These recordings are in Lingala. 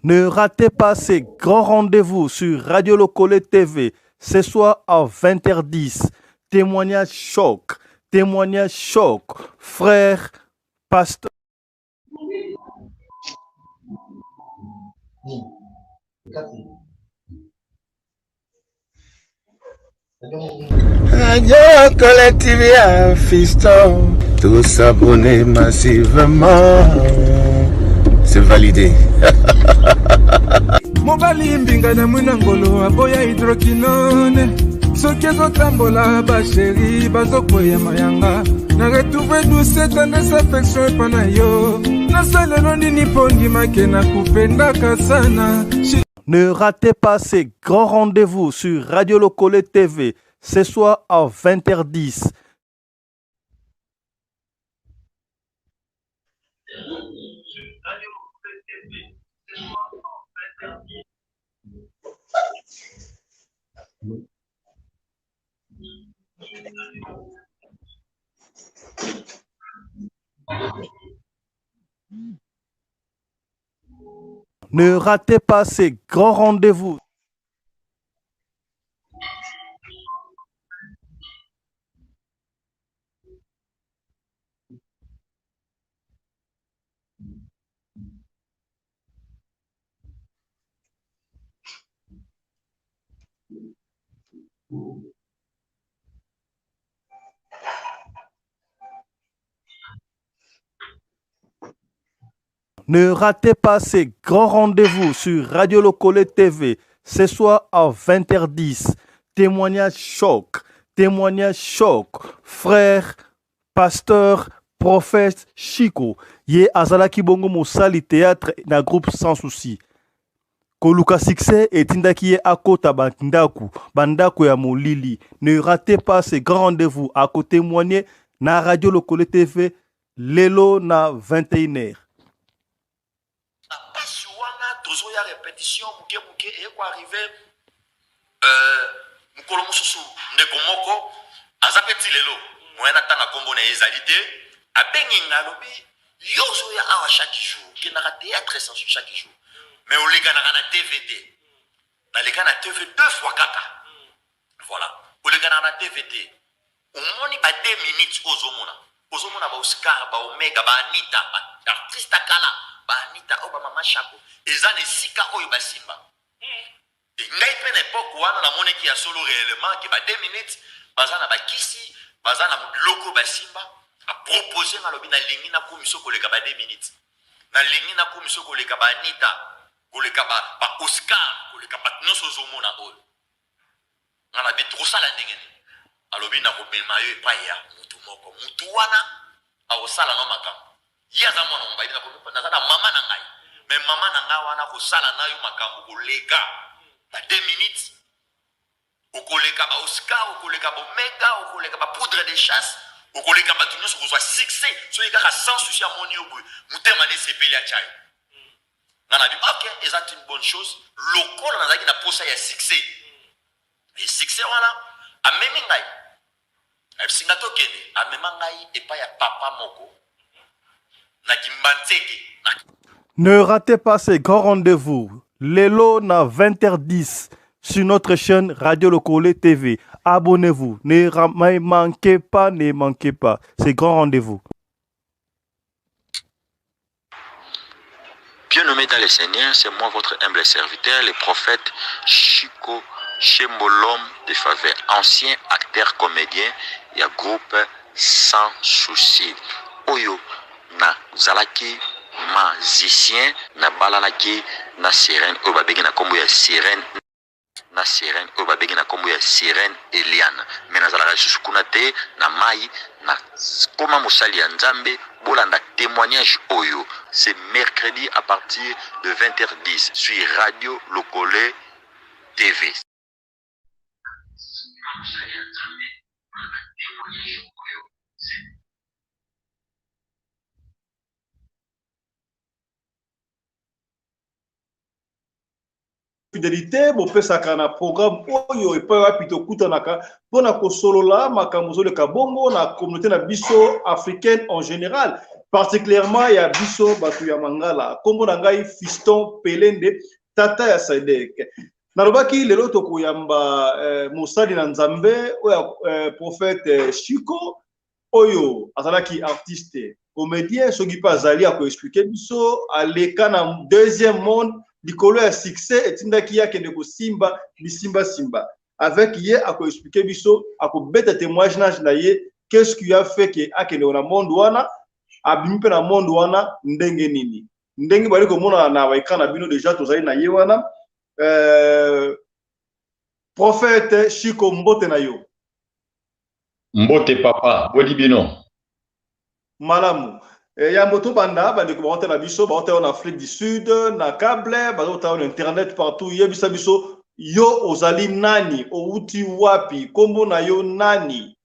Ne ratez pas ces grands rendez-vous sur Radio Locole TV, ce soir à 20h10. Témoignage choc, frère, pasteur. Radio Collective Fiston, tous abonnés massivement. C'est validé. Mobali mbinga na munangolo aboya hydroquinone. Soki ezotambola basheri bazokoya mayanga. Na retrouve douce tendresse affection epana yo. Nasalelo nini pondi make na kupendaka sana. Ne ratez pas ces grands rendez-vous sur Radio Locole TV, ce soir à 20h10. Ne ratez pas ces grands rendez-vous. Ne ratez pas ces grands rendez-vous sur Radio Locole TV, ce soir à 20h10. Témoignage choc, frère, pasteur, prophète Chico. Ye azalaki bongo mosali théâtre na groupe Sans Souci. Koluka succès etindaki ye akota bandaku ya molili. Ne ratez pas ces grands rendez-vous à côté témoigner na Radio Locole TV lelo na 21h. Ya répétition muke et quoi arriver mukolo mususu ndeko moko azapeti lelo moyena tanga kombo na ezalité abengi ngalobi yozo ya awa chaque jour qui na théâtre sans chaque jour mais on lega na TVD na lega na TV 2 fois kaka voilà on lega na TVD on moni ba 2 minutes ozomona ba Oscar ba Omega ba Anita ba artiste kala ba Anita oba mama Shako ezane sika oyo basimba ngai pe na époque wana na moneki ya solo réellement ki ba 2 minutes bazana bakisi bazana loko basimba a proposer na lobi na lingi na komisio koleka ba 2 minutes na lingi na komisio koleka ba Anita koleka ba Oscar koleka ba noso zomona oyo na bi trop sala ndenge alobi na kobema yo epa ya mutu wana awosala no makambo yaza mwana mbaidi na zana mama na ngai mais maman nanga wana ko sala na yo makambo koleka ba 2 minutes okoleka ba Oscar okoleka ba Omega okoleka ba poudre de chasse okoleka ba tunyo so succès so yaka sans souci à mon yobu mutema ne sepeli a chai nana bi OK c'est une bonne chose lokolo nazaki na posa ya succès et succès wana amemi ngai singa tokene amema ngai epa ya papa moko na kimbanzeki na Ne ratez pas ces grands rendez-vous. Lelo na 20h10 sur notre chaîne Radio Locole TV. Abonnez-vous. Ne manquez pas ces grands rendez-vous. Bien-aimé dans le Seigneur, c'est moi votre humble serviteur, le prophète Chico Chembolom de Faveur, ancien acteur comédien et groupe Sans Souci. Oyo na zalaki magicien na balalaki na sirène oyo babegi na kombo ya sirène Eliane mais nazalaka lisusu kuna te na mai na koma mosali ya nzambe bolanda témoignage oyo c'est mercredi à partir de 20h10 sur Radio Locole TV. fidélité bopesaka na programme oyo epai wapi tokutanaka mpona kosolola makambo ozoleka bongo na communauté na biso africaine en général particulièrement ya biso batu ya mangala kombo na ngai Fiston Pelende tata ya Sadek nalobaki lelo tokoyamba mosali na nzambe oyo prophète Chico oyo azalaki artiste comédien soki pa azali akoexplike biso aleka na deuxième monde likolo ya succès etindaki yakende kosimba bisimba avec ye akoexplike biso akobeta témoignage na ye qu'est-ce qui a fait que akende na monde wana abimi pe na monde wana ndenge nini ndenge bali komona na baekana bino déjà tozali na ye wana prophète Chico mbote na yo. Mbote papa boli bino malamu ya moto banda bande ko na biso ba en Afrique du Sud na câble ba on internet partout yebisa biso yo ozali nani outi wapi kombo na yo nani.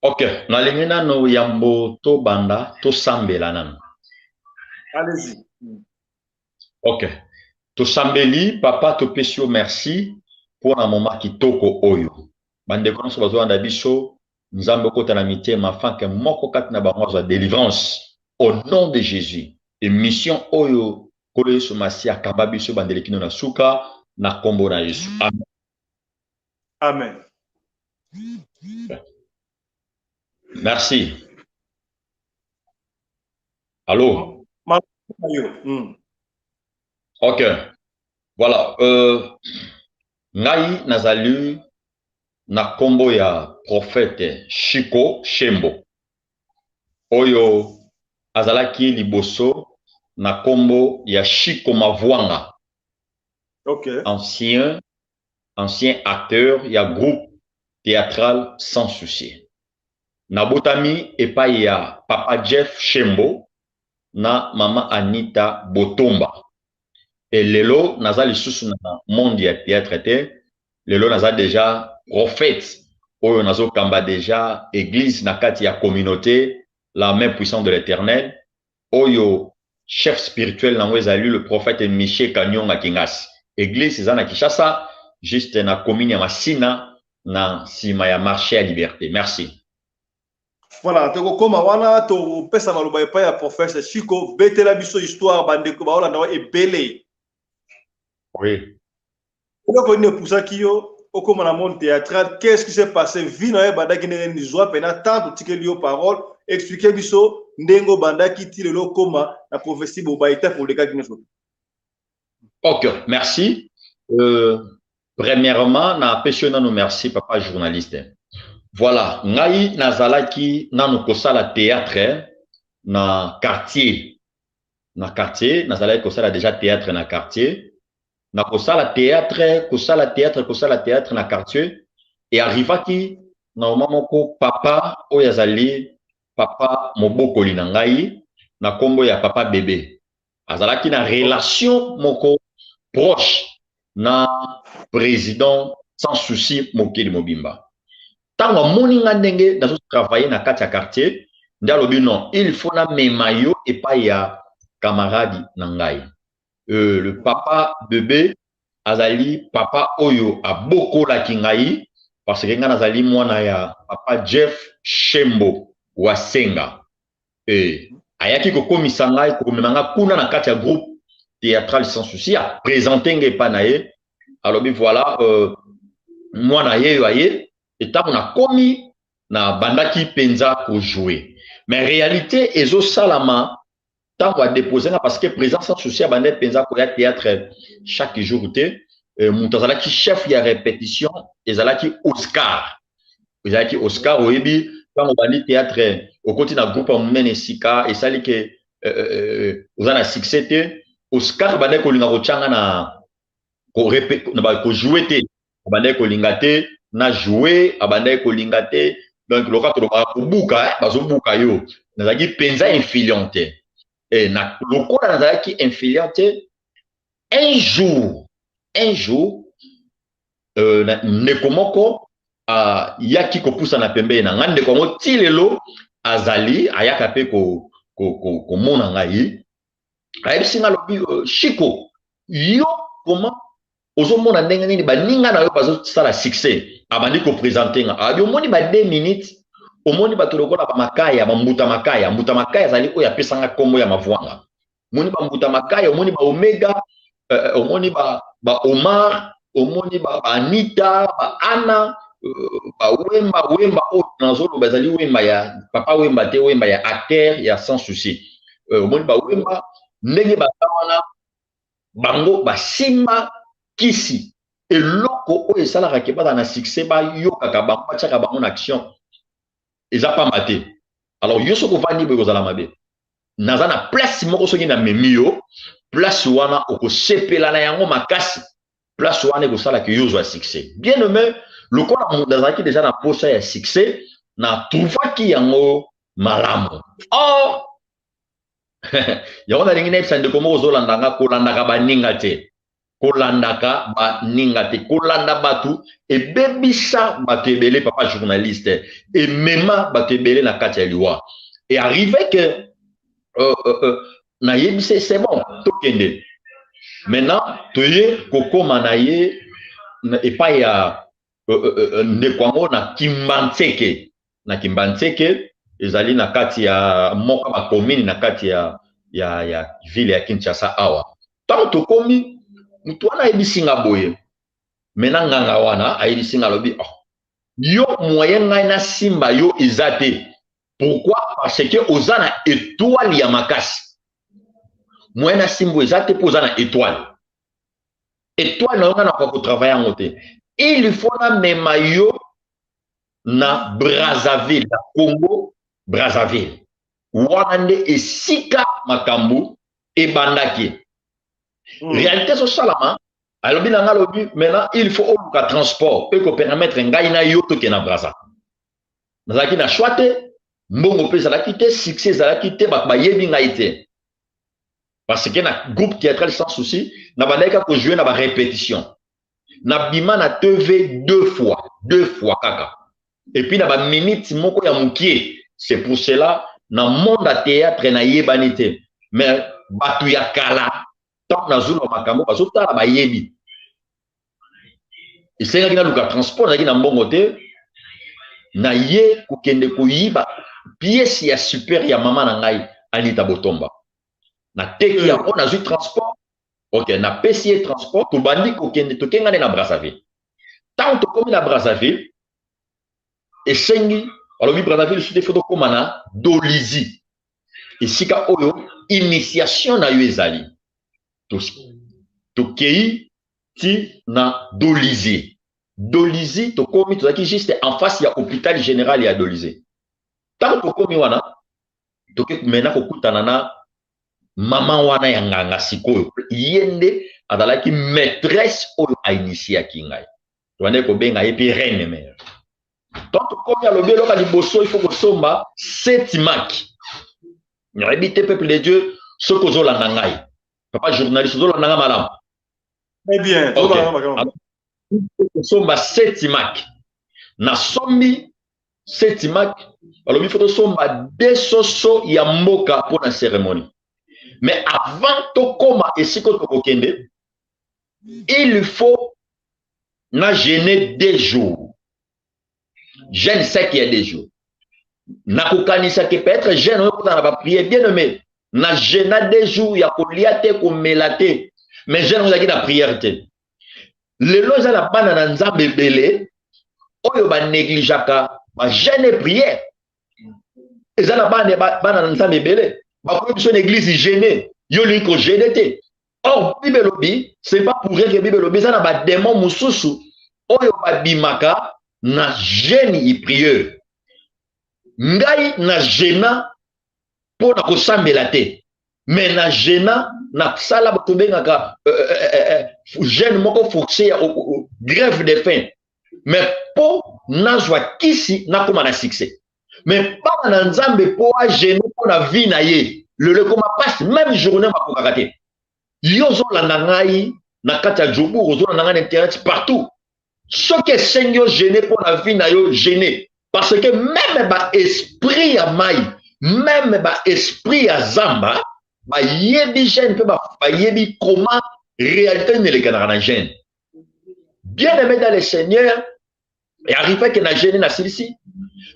Ok, nalingi nano yambo to banda to sambela nano. Allez-y. Ok, to sambeli papa to pesio merci pour un moment kitoko oyo. Bande kono so bazo anda biso nzambe kota na mitema afin que moko kati na bango za délivrance au nom de Jésus. Et mission oyo kolo Yesu Masia kamba biso bandeli kino na suka na kombo na Yesu. Amen. Amen. Merci. Allô? Ok. Voilà. Ngai nazali na kombo ya prophète Chico Shembo. Oyo azalaki liboso na kombo ya Chico Mavwanga. Ok. Ancien acteur ya groupe théâtral Sans Souci. Nabotami epai ya papa Jeff Shembo na mama Anita Botomba. Et lelo naza lisusu na monde ya théâtre te. Lelo naza déjà prophète. Oyo nazo kamba déjà église na kati ya communauté la main puissante de l'Éternel. Oyo chef spirituel na ezali le prophète Michel Kanyonga Kingas. Église za na Kinshasa juste na commune ya Masina na sima ya marché à liberté. Merci. Voilà, toko koma wana to pesa maloba epai ya prophète Chico betela biso histoire bandeko ba Holanda ebele. Oui. Quand on est pour ça qui yo au comme dans monde théâtral, qu'est-ce qui s'est passé? Vino banda qui n'est ni joie pena tant de liyo parole, expliquer biso ndengo banda qui tire le coma la prophétie bobaïta pour les cas qui ne sont. Ok, merci. Premièrement, na pêchona nous merci papa journaliste. Voilà, ngai nazalaki nanu kosala théâtre na quartier. Na quartier, nazalaki kosala déjà théâtre na quartier. Na kosala théâtre na quartier. Et arrivaki na moko papa oyazali papa mobokoli na ngai na kombo ya papa bébé. Azalaki na relation moko proche na président Sans Souci Mokili Mobimba. Tango moninga ndenge nazo travailler na kati ya quartier, ndalobi non, il faut na memayo et pas ya camarade nangai. Le papa bébé azali papa oyo a boko la kingai parce que nga nazali mwana ya papa Jeff Shembo Wasenga. Ayaki ko komisa ngai ko memanga kuna na kati ya groupe théâtral Sans Souci a présenter nge panaye. Alors bi voilà mwana ye aye et tant on a commis na bandaki penza pour jouer. Mais réalité ezo salama tant on a déposé parce que présence Sans Souci a bandé penza ko ya théâtre chaque jour te moutazala ki chef ya répétition ezalaki Oscar. Ezalaki Oscar oyebi quand on bandi théâtre au côté na groupe mene sika et sali que ozana succès te Oscar bandé ko linga ko changa na ko répéter na ba ko jouer te bandé ko linga te na jouer abandai ko lingate donc lokato ba ko buka bazo buka yo nazaki penza infiliante et na lokola nazaki infiliante un jour nekomoko yaki ko pusa na pembe na ngande ko motilelo azali ayaka pe ko mona ngai ayebsinga lobi Chico yo comment ozomona ndenge nini baninga na yo bazo sala succès abandi ko présenter nga abio moni ba 2 minutes omoni bato lokola ba makaya ba mbuta makaya zali oyo apesanga kombo ya mavwanga omoni ba mbuta makaya omoni ba omega omoni ba Omar omoni ba Anita ba Ana ba wemba oyo nazolo bazali wemba ya papa wemba te wemba ya acteur ya sans souci omoni ba wemba ndenge bawana bango basimba kisi eloko oyo esalaka ke baza na succès bayokaka bango batiaka bango na action eza pamba te. Alors yo soko vandi boye kozala mabe naza na place moko soki na memi yo place wana okosepela na yango makasi place wana ekosala ke yo ozwa succès bien aimé lokola moto azalaki déjà na posa ya succès na trouvaki yango malamu or yango nalingi nayebisa ndeko moko ozolandanga kolandaka baninga te kolandaka baninga te kolanda bato ebebisa bato ebele papa journaliste emema bato ebele na kati ya liwa et arrivé que nayebise c'est bon tokende maintenant toye kokoma na ye epai ya ndeko yango na Kimbantseke ezali na kati ya moka bakomini na kati ya ville ya Kinshasa awa tant tokomi mutu wana ayebisinga boye mena nganga wana ayebisinga alobi yo moyen ngai na simba yo eza te pourquoi parce que oza na étoile ya makasi moyen na simba eza te po oza na étoile na yo nga na kwa kotravaille yango te il faut na mema yo na Brazzaville na Congo Brazzaville wana nde esika makambo ebandaki réalité socialement alobi na nga lobi maintenant il faut oluka transport pe ko permettre ngai na yo toke na Brazza nazalaki na choix te mbongo pe ezalaki te succès ezalaki te bato bayebi ngai te parce que na groupe théâtral sans souci na bandaki kaka kojouer na barépétition na bima na TV deux fois kaka et puis na baminute moko ya mokie c'est pour cela na monde ya théâtre na yebani te mais bato ya kala tant na zulu makambo bazotala bayebi esengaki naluka transport nazalaki na mbongo te na ye kokende koyiba pièce ya super ya mama na ngai Anita Botomba na teki yango nazwi transport ok na pesi ye transport tobandi kokende tokengane na Brazzaville tant tokomi na Brazzaville esengi alobi Brazzaville sute fo tokóma na Dolizy esika oyo initiation na yo ezali tokei ti na Dolizy tokomi tozalaki juste en face ya hôpital général ya Dolizy tant tokomi wana toke mena kokutana na mama wana ya nganga sikoyo yende azalaki maîtresse oyo ainitiaki ngai tobande kobenga ye mpe reine mère tant tokomi alobi eloko liboso il faut kosomba 7 maki nayebi te peuple de Dieu soki ozolanda ngai papa journaliste ozolanda nga malamu très bien kosomba 7 maki na sombi 7 maki alobi fo tosomba 2 soso ya mboka mpo na cérémonie mais avant tokoma esika tokokende il faut na jeûner 2 jours jeûne sec il y a 2 jours na kokanisa ke peut-être jeûne oyo kota na ba prière bien aimé na jeûne 2 jours ya kolia te komela te mais jeûne ozalaki na prière te lelo eza na bana na nzambe ebele oyo banegligeaka ba jeûne prière eza na bana na nzambe ebele bakomi biso na église gêné yo lingi kogene te or bible elobi c'est pas pour rien que bible elobi eza na badémon mosusu oyo babimaka na jeûne y prieur ngai na jena mpo na kosambela te mais na jena na sala bato bengaka jeûne moko forcé ya grève de faim mais mpo nazwa kisi nakoma na succès mais pas na nzambe mpo agene mpo na vie na ye lelo ekoma pasi même journée bakokaka te yo ozolanda ngai na kati ya jobour ozolanda ngai na internet partout soki esengi yo gene mpo na vie na yo gene parce que même baesprit ya mai même baesprit ya zamba bayebi gene mpe bayebi comment réalité nelekanaka na gene bien aimé dans le Seigneur et arrivé que na gene na silisi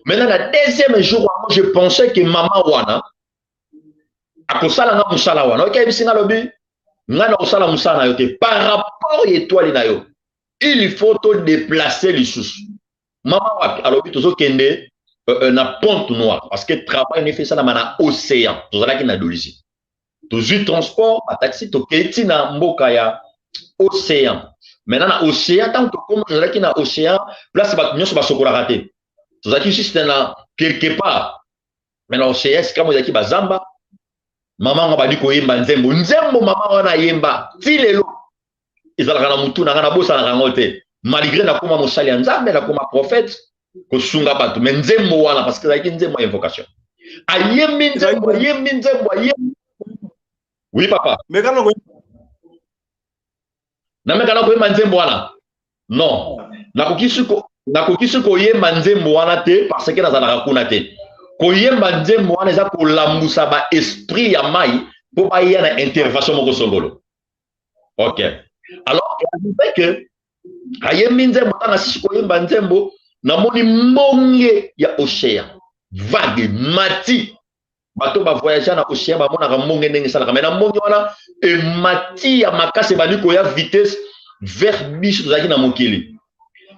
Maintenant, le deuxième jour, je pensais que maman wana, à kosala nga musala wana, ok, bisinga lobi, nga na kosala musala na yo te, par rapport à étoile na yo, il faut te déplacer les sous. Maman wapi, alors tozo kende, na Pont Noire, parce que travail ne fait ça dans l'océan, tozo la ki na dolizi. Tozo transport, a taxi, to keti na mboka ya océan. Maintenant, na océan, tant que comme tozo la ki na océan, place ba nyonso ba sokola raté. Tozo la ki juste na quelque part. Maintenant, océan, c'est comme on dit bazamba. Maman nga badi ko yemba nzembo. Nzembo maman wana yemba. Ti lelo. Ezalaka na mutu na nga na bosa na kango te. Malgré na koma mosali ya nzambe na koma prophète ko sunga batu. Mais nzembo wana parce que zaki nzembo ya invocation. Ayembi nzembo, ayembi nzembo, ayembi. Oui papa. Mais quand on Na meka na ko yemba nzembo wana. Non. Na kokisi ko yemba nzembo wana te parce que nazalaka kuna te. Koyemba nzembo wana eza kolambusa ba esprit ya mai po ba ya na intervention moko songolo. OK. Alors, il fait que ayembi nzembo tanga sisi koyemba nzembo namoni mbonge ya océan. Vague mati. Bato ba voyager na océan ba mona ka mbonge ndenge salaka. Mais na mbonge wana e mati ya makase bani ko ya vitesse vers biso zaki na mokili.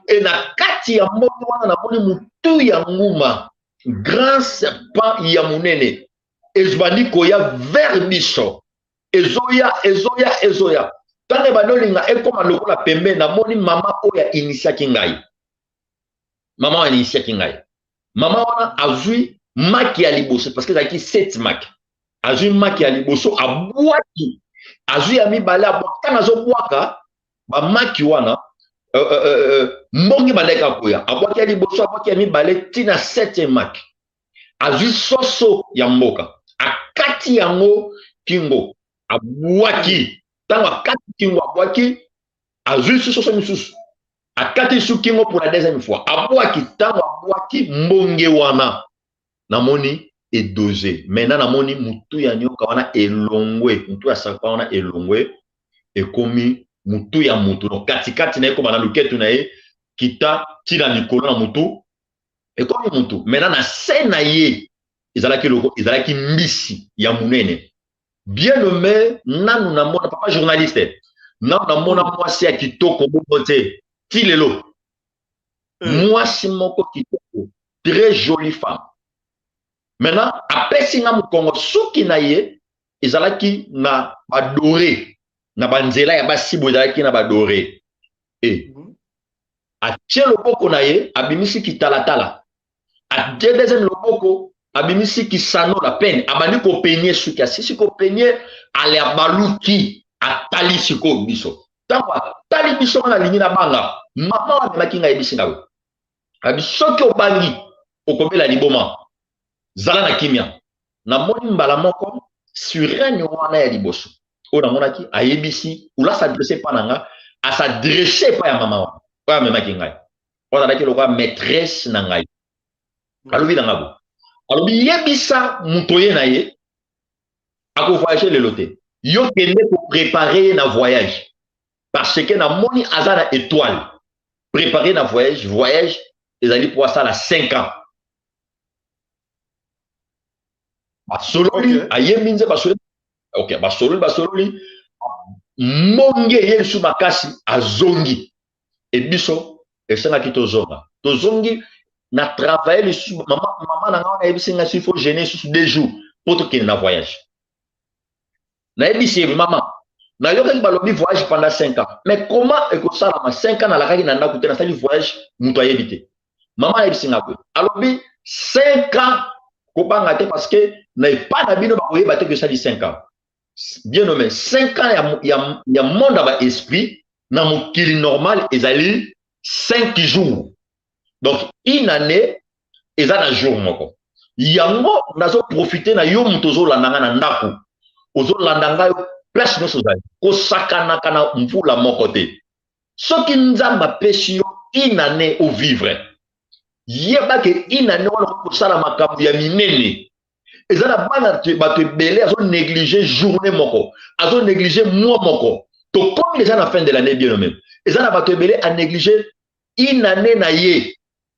Et na kati ya mbonge wana namoni mutu ya nguma. Grand serpent ya munene ezbandi koya vers biso ezoya tane banolinga ekoma lokola pembe na moni mama oya initiaki ngai mama wana azui maki ya liboso parce que zaki 7 maki azui maki ya liboso abwaki azui ya mibale abwaka nazo bwaka ba maki wana mbongi bandeka koya abwaki ya liboso abwaki ya mibale tina 7 mak azwi soso ya mboka akati yango kingo abwaki tango akati kingo abwaki azwi soso misusu akati su kingo pour la deuxième fois abwaki tango abwaki mbonge wana namoni edosé maintenant namoni mutu ya nyoka wana elongwe mutu ya serpent wana elongwe ekomi mutu ya mutu no katikati na ekoma na luketu na ye kita tina likolo na mutu ekomi mutu maintenant na se na ye ezalaki mbisi ya munene bien nommé nanu na mona papa journaliste nanu na mona mwasi ya kitoko bongo te ti lelo mwasi moko kitoko très jolie femme maintenant apesi nga mokongo suki na ye ezalaki na badore na banzela ya basibo ezalaki na badore atie loboko na ye abimisi kitalatala atie deuxième loboko abimisi kisano la peine abandi kopenye suki asisi kopenye ale abaluki atali siko biso tango atali biso na lingi na banga mama amemaki ngai yebisi ngawe abi soki obangi okobela liboma zala na kimia namoni mbala moko surene wana ya liboso oyo namonaki ayebisi ula s'adresse pa nanga asadresse pa ya mama wana oyo amemaki ngai oyo azalaki lokola maîtresse na ngai alobi na ngabo alobi yebisa moto ye na ye akovoyage lelo te yo kende koprépare ye na voyage parce que namoni aza na étoile préparé na voyage ezali po asala 5 ans basololi ayembi nze basololi ok basololi mbonge ye lisu makasi azongi ebiso esengaki tozongi na travailler lisu mama na nga wana yebisi nga si faut gêner susu 2 jours po tokende na voyage nayebisi ye mama nayokaki balobi voyage pendant 5 ans mais comment ekosalama 5 ans nalakaki na ndako te nasali voyage moto ayebi te mama ayebisi nga kwe alobi 5 ans kobanga te parce que na epai na bino bakoyeba te ke esali 5 ans bien nommé 5 ans ya monde ya baesprit na mokili normal ezali 5 jours donc une année eza na jour moko yango nazo profiter na yo moto ozolanda nga na ndako ozolanda ngai place nyonso ozali kosakanaka na mvula moko te soki nzambe apesi yo une année ovivre yebake une année wana kosala makambo ya minene eza na bana bato ebele azonéglige journée moko azonéglige mois moko tokomi eza na fin de l'année bien même eza na bato ebele anéglige une année na ye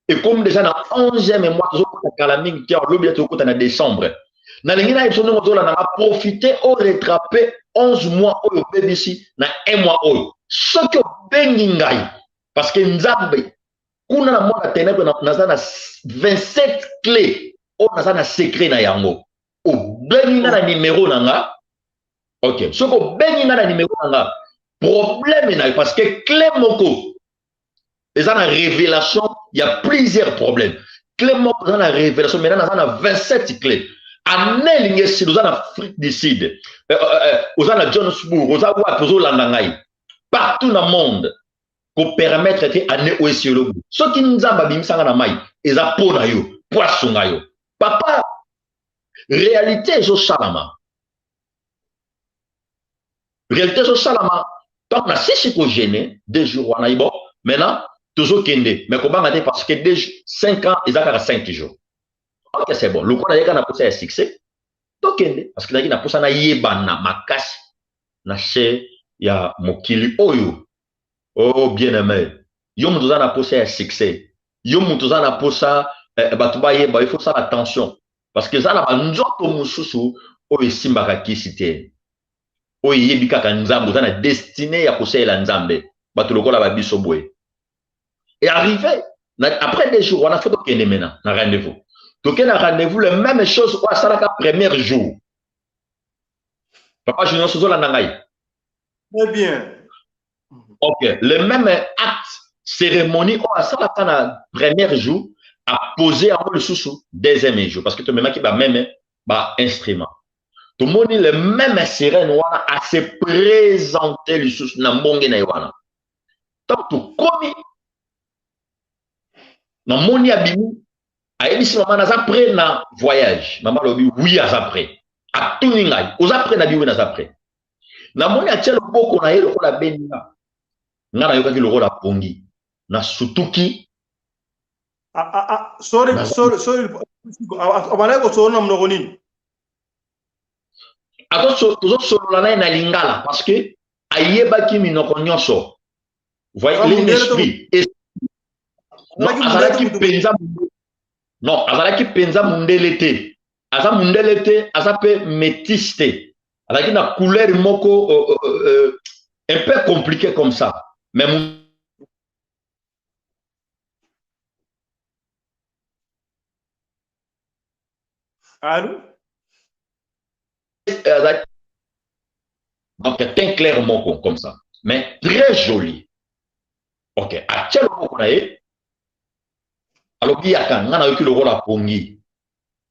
Et comme déjà dans 11e mois, nous avons calaming qui a l'objet de décembre. Dans les gens qui ont profité au rattraper 11 mois au BBC dans 1 mois. Ce qui est parce que Nzambe, kuna na mwana ténèbre na 27 clés au na secret na yango. O bengi na numéro nanga. OK. Ce ko bengi na numéro nanga. Problème na parce que clé moko. Et dans la révélation, il y a plusieurs problèmes. Clé moko dans la révélation, maintenant dans la 27 clés. Année ligne si nous en Afrique du Sud. Aux en Johannesburg, aux Awak, aux Landangai. Partout dans le monde. Pour permettre que année où est le bout. Ce qui nous a babim sanga mai, ils a pour na yo, poisson na yo. Papa, réalité zo salama. Réalité zo salama. Donc na si ko gêné 2 jours wana ibo. Maintenant, toujours kende, mais comment on a dit parce que 5 ans ils a 5 jours. OK, c'est bon. Le quoi na yeka na posa ya succès. Donc kende parce que na posa na yebana makasi na che ya mokili oyo. Oh, bien-aimé. Yo moutouzan a posé un succès. Yo moutouzan a posé il faut ça attention. Parce que ça n'a pas nzoto moussoussou o esimbaka kisite. O yebika ka nzambe za na destiné à posé la nzambe. Batu lokola ba biso boye. Et arrivé après 2 jours on a fait donc maintenant na rendez-vous. Donc on a rendez-vous la même chose au salaka premier jour. Papa Junior Sozo la nangai. Très bien. OK. Le même acte, cérémonie, on a ça la premier jour, à poser en le sous deuxième jour. Parce que tu me qui va même instrument. Tout le monde, le même sirène, à se présenter le sous na mbonge na yoana. Donc, tout comme, na moni abimi, a edisi maman na après na voyage. Maman lobi, oui, à après. À tout n'ingai. Aux après na biwi na après. Na moni a tchelo boko na yelo la benina. Nga na yokaki loko la pongi na sutuki sorry abana ko sona mnoko nini ato tozo solo na na lingala parce que ayebaki minoko nyonso voyez l'esprit non azalaki penza mundele te aza mundele te aza pe métis te azalaki na couleur moko un peu compliqué comme ça. Mais allô? Donc, c'est un clair mot comme ça. Mais très joli. OK. À quel moment on a eu? Alors, il y a quand on a eu le rôle à Pongi.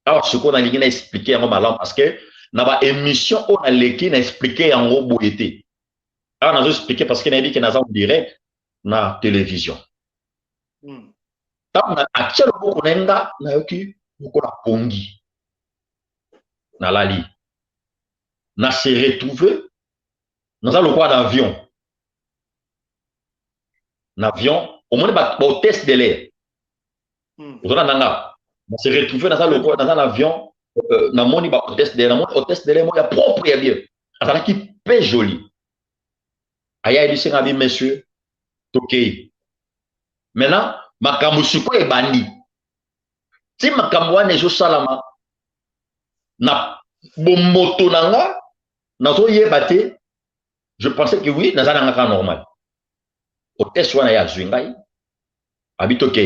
Alors, ce qu'on a expliqué en malan parce que dans la émission, on a expliqué en gros boété. Alors, on a expliqué parce qu'on a dit qu'on a en direct dans la télévision. Tant à quel moment on a eu la Pongi. Dans la lit. On s'est retrouvé dans le quoi d'avion. L'avion, au moins, au test de l'air. On s'est retrouvé dans un avion, dans le test de l'air, au test de l'air, il y a propre et bien. Ça qui est joli. Aya dit, c'est monsieur, ok. Maintenant, ma kamusuko est bandi. Si ma kamouane est salama, na bomboto nanga, na so yebate, je pensais que oui, na zana ngaka normal. Au test wana ya zwingai, habite ok.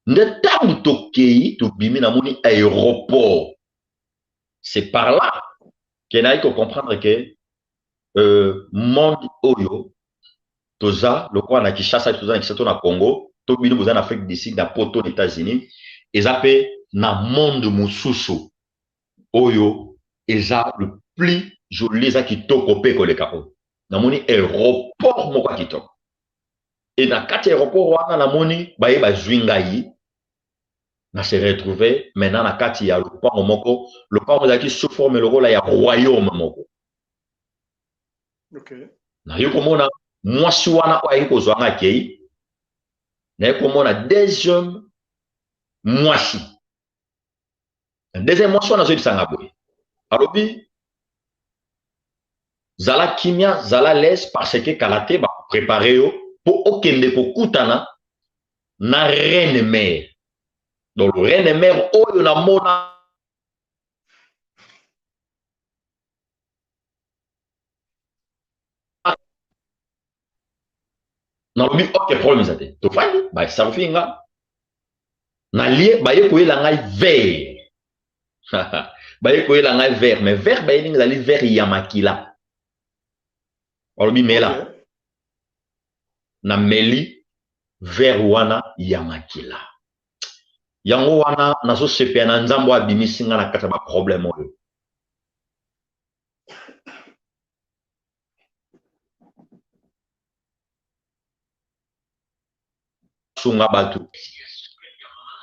Neta mutokei, to bimi na moni aéroport. C'est par là qu'il y a que comprendre que monde oyo toza le quoi na Kinshasa toza na Kinshasa na Congo to bino boza na Afrique du Sud na poto aux États-Unis ezape na monde mususu oyo eza le plus joli za kitoko pe koleka na moni aéroport moko kitoko et na kati aéroport wana na moni baye bazwingai na se retrouver maintenant na kati ya le pango moko le pango za ki sous forme le rôle ya royaume moko. Okay. Na yo komona mwasi wana oyo kozwanga kei na yo komona deuxième mwasi wana zo bisanga boye alobi zala kimia zala laisse parce que kalate ba préparer yo pour okende ko kutana na reine mère. Donc reine mère oyo na mona na lobi ok problème zate. To fandi ba sa finga na lié ba ye ko yela ngai vert. Ba ye ko yela ngai vert mais vert ba ye ninga li vert ya makila. Olobi mela. Na meli vert wana ya makila. Yango wana nazo sepia na nzambo abimisi nga na kata ba problème oyo. Sunga batu.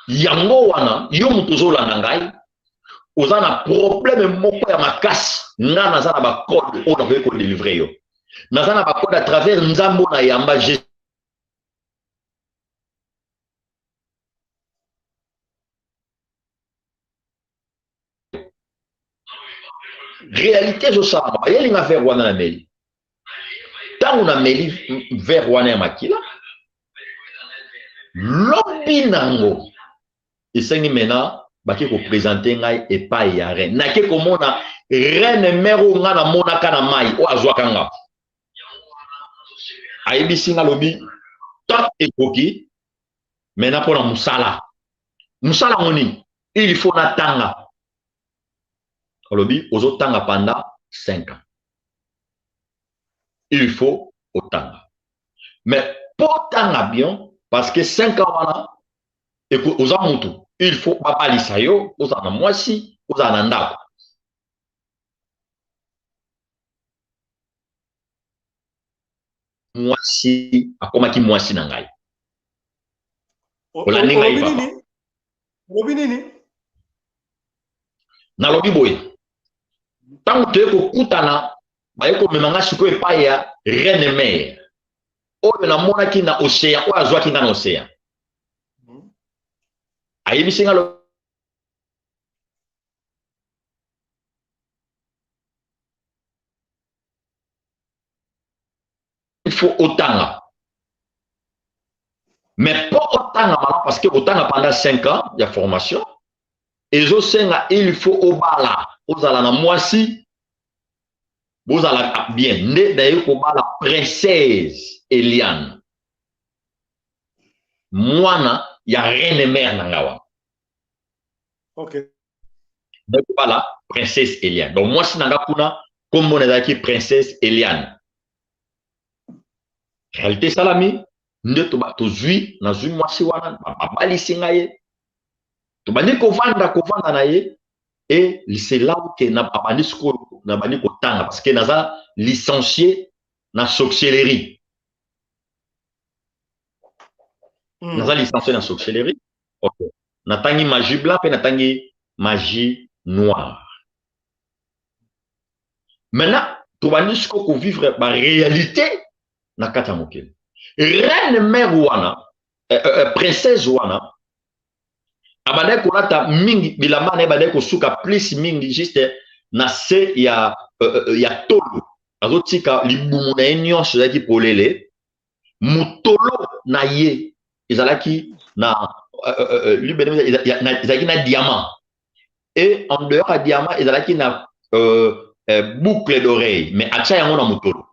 Yango wana yo mutu zolanda ngai oza na problème moko ya makasi nga naza na ba code oyo nakoki ko délivrer yo. Naza na ba code à travers nzambo na yamba réalité zo sala ba yelinga vers wana na meli. Tangu na meli vers wana ya makila lobi nango esengi mena baki ko présenter ngai epai ya reine nake komona reine mère nga na mona kana mai o azwaka nga ayebisi nga lobi tant ekoki mena pona musala ngoni il faut na tanga lobi ozo tanga pendant 5 ans il faut otanga mais pour tanga bien parce que 5 ans wana eko oza mutu il faut babalisa yo oza na mwasi oza na ndako mwasi akomaki mwasi na ngai olandi ngai papa lobi nini na lobi boye tango toye kokutana baye komema nga sikoyo epai ya reine mère oyo namonaki na océan oyo azwaki nga na océan ayebisi nga il faut otanga mais pas otanga maintenant parce que otanga pendant 5 ans il y a formation ezosenga il faut obala ozala na mwasi bozala bien nde daye kobala princesse Eliane mwana ya reine mère na ngawa ok daye kobala princesse Eliane donc mwasi na nga kuna kombo ezalaki princesse Eliane réalité salami nde tozwi nazwi mwasi wana babalisi nga ye tobandi kovanda na ye et c'est là où que na bandi sikoyo na bandi kotanga parce que naza licencié na sorcellerie naza licencié na sorcellerie ok natangi magie blanc pe natangi magie noire maintenant tobandi sikoyo ko vivre ba réalité na kata mokili reine mère wana princesse wana abandai kolata mingi bilamba na abandai kosuka plus mingi juste na se ya tolo azotika libumu na ye nyonso ezalaki polele mutolo na ye ezalaki na ezalaki na diamant et en dehors ya diamant ezalaki na boucle d'oreille mais atia yango na mutolo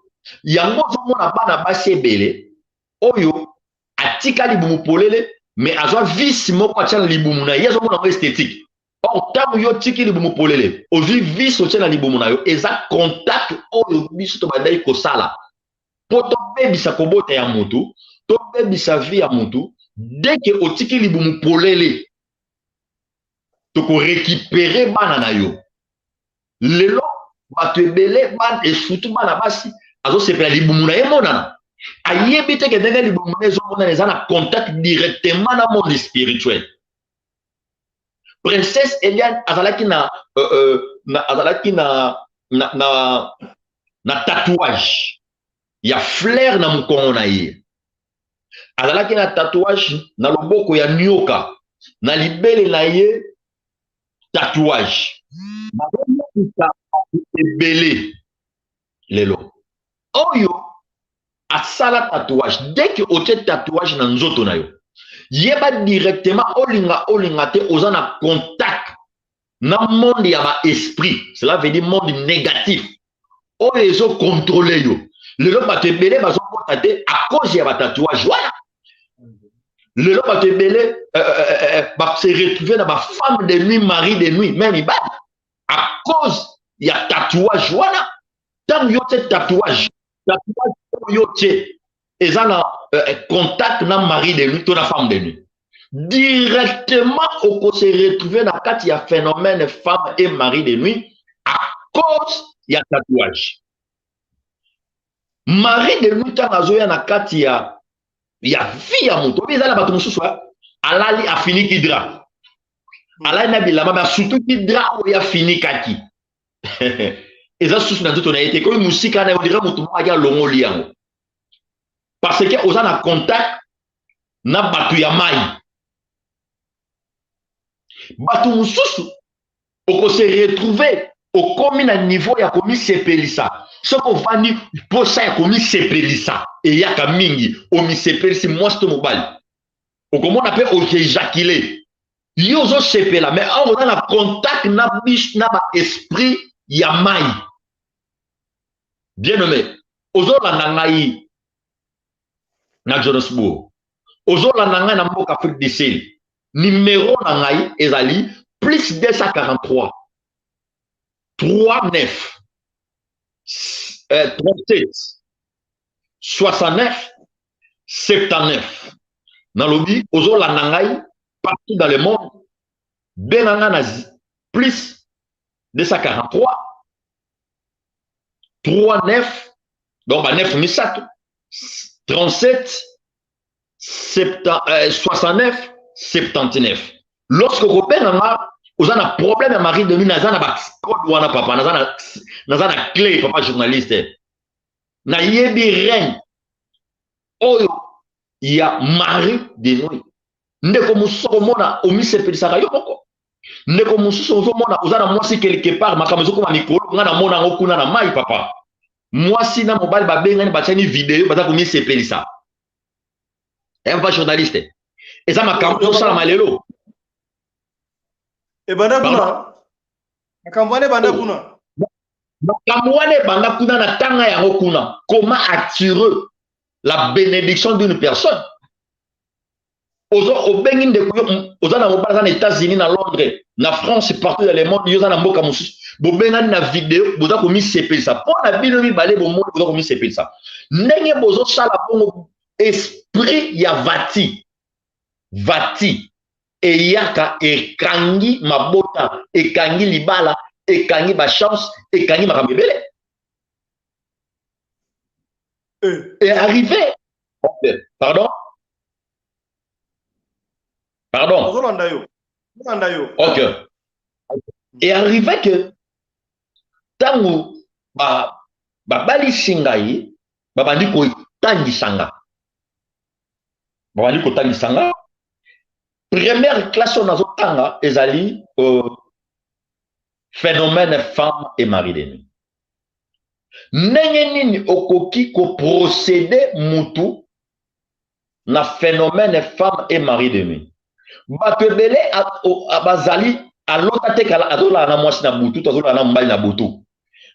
yango ozomona bana basi ebele oyo atika libumu polele mais azwa vice moko atia na libumu na ye azomona yango esthétique or ntango yo tiki libumu polele ozwi vice otia na libumu na yo eza contact oyo biso tobandaki kosala mpo tobebisa kobota ya mutu tobebisa vie ya mutu deke otiki libumu polele tokorécupere bana na yo lelo bato ebele bana esutu bana basi azosepela libumu na ye monana ayebi te ke ndenge libumu na ezomonana eza na contact directement na monde spirituel princesse Eliane azalaki na tatouage ya fleur na mokongo na ye azalaki na tatouage na loboko ya nyoka na libele na ye tatouage bazomokisa ebele lelo oyo asala tatouage dès que otie tatouage na nzoto na yo Yeba directement olinga te oza na contact na monde ya ba esprit, cela veut dire monde négatif. Oyo ezo contrôler yo. Lelo bato ebele bazo kota te à cause ya ba tatouage wana. Lelo bato ebele ba se retrouver na ba femme de nuit, mari de nuit, même ibad à cause ya tatouage wana. Tant yo te tatouage yo te ezana contact na mari de nuit to na femme de nuit. Directement on se retrouver dans quatre il y a phénomène femme et mari de nuit à cause il y a tatouage. Mari de nuit tant azoya na quatre il y a vie à moto mais là bato mususu alali a fini kidra alali na bilama ba surtout kidra o ya fini kaki et ça sous na tout on a été comme musique na on dirait moto ma ya longo liango parce que oza na contact na batu ya mai. Batu mususu oko se retrouver au komi na niveau ya komi sepelisa soko vani posa ya komi sepelisa e yaka mingi omi sepelisi mwsto mobali okomona pe o éjaculer yo zo sepela mais on a na contact na biche na ba esprit ya mai. Bien nommé ozola na ngai na Johannesburg ozola na ngai na mboka Afrique du Sud. Numéro na ngai ezali plus 243 39 37 69 79 dans lobby ozola na ngai partout dans le monde benanga nazi plus 243 39 donc 9 misatu 37 69 79. Lorsque vous avez un problème à mari de nuit, vous avez un code papa, vous avez une clé, papa journaliste. Vous avez rien. Oh, il y a mari de nuit. Vous avez quelque part, papa. Moi, si na mobile ba benga ba tani vidéo ba ta komi sepeli ça. Et pas journaliste. Et ça m'a campé ça la malelo. Et banda kuna. Akamwane banda kuna. Akamwane banda kuna na tanga ya kuna. Comment attirer la bénédiction d'une personne? Au bengi de aux na mobile dans les États-Unis, na Londres, na France, partout dans le monde, yo na mboka mususu. Bo benga na vidéo, boza komi sepeli ça. Pour na bino mi balé bo monde boza komi sepeli ça. Ndenge bozo sala bongo esprit ya vati eyaka ekangi mabota ekangi libala ekangi ba chance ekangi makambebele et arrivé pardon ok et arrivé que tango bali singai babandi ko tangisanga babandi ko tangisanga. Première classe on a zotanga ezali phénomène femme et mari de nuit. Ndenge nini okoki ko procéder mutu na phénomène femme et mari de nuit. Bato ebele abazali alota te kala azola na mwasi na butu azola na mbali na butu.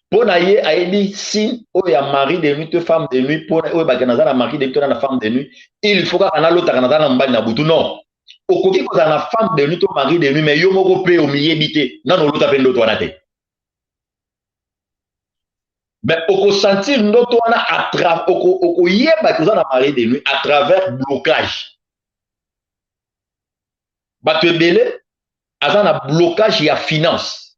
Pona ye ayebi si oya mari de nuit to femme de nuit pona oya bakana na mari de nuit to na femme de nuit il faut ka na lota kana na mbali na butu non. Okoki ko na femme de nuit to mari de nuit mais yo moko pe o miyebite na no lota pe ndoto wana te. Mais oko sentir ndoto wana à travers oko yeba ko na mari de nuit à travers blocage. Bato ebele azana blocage ya finance.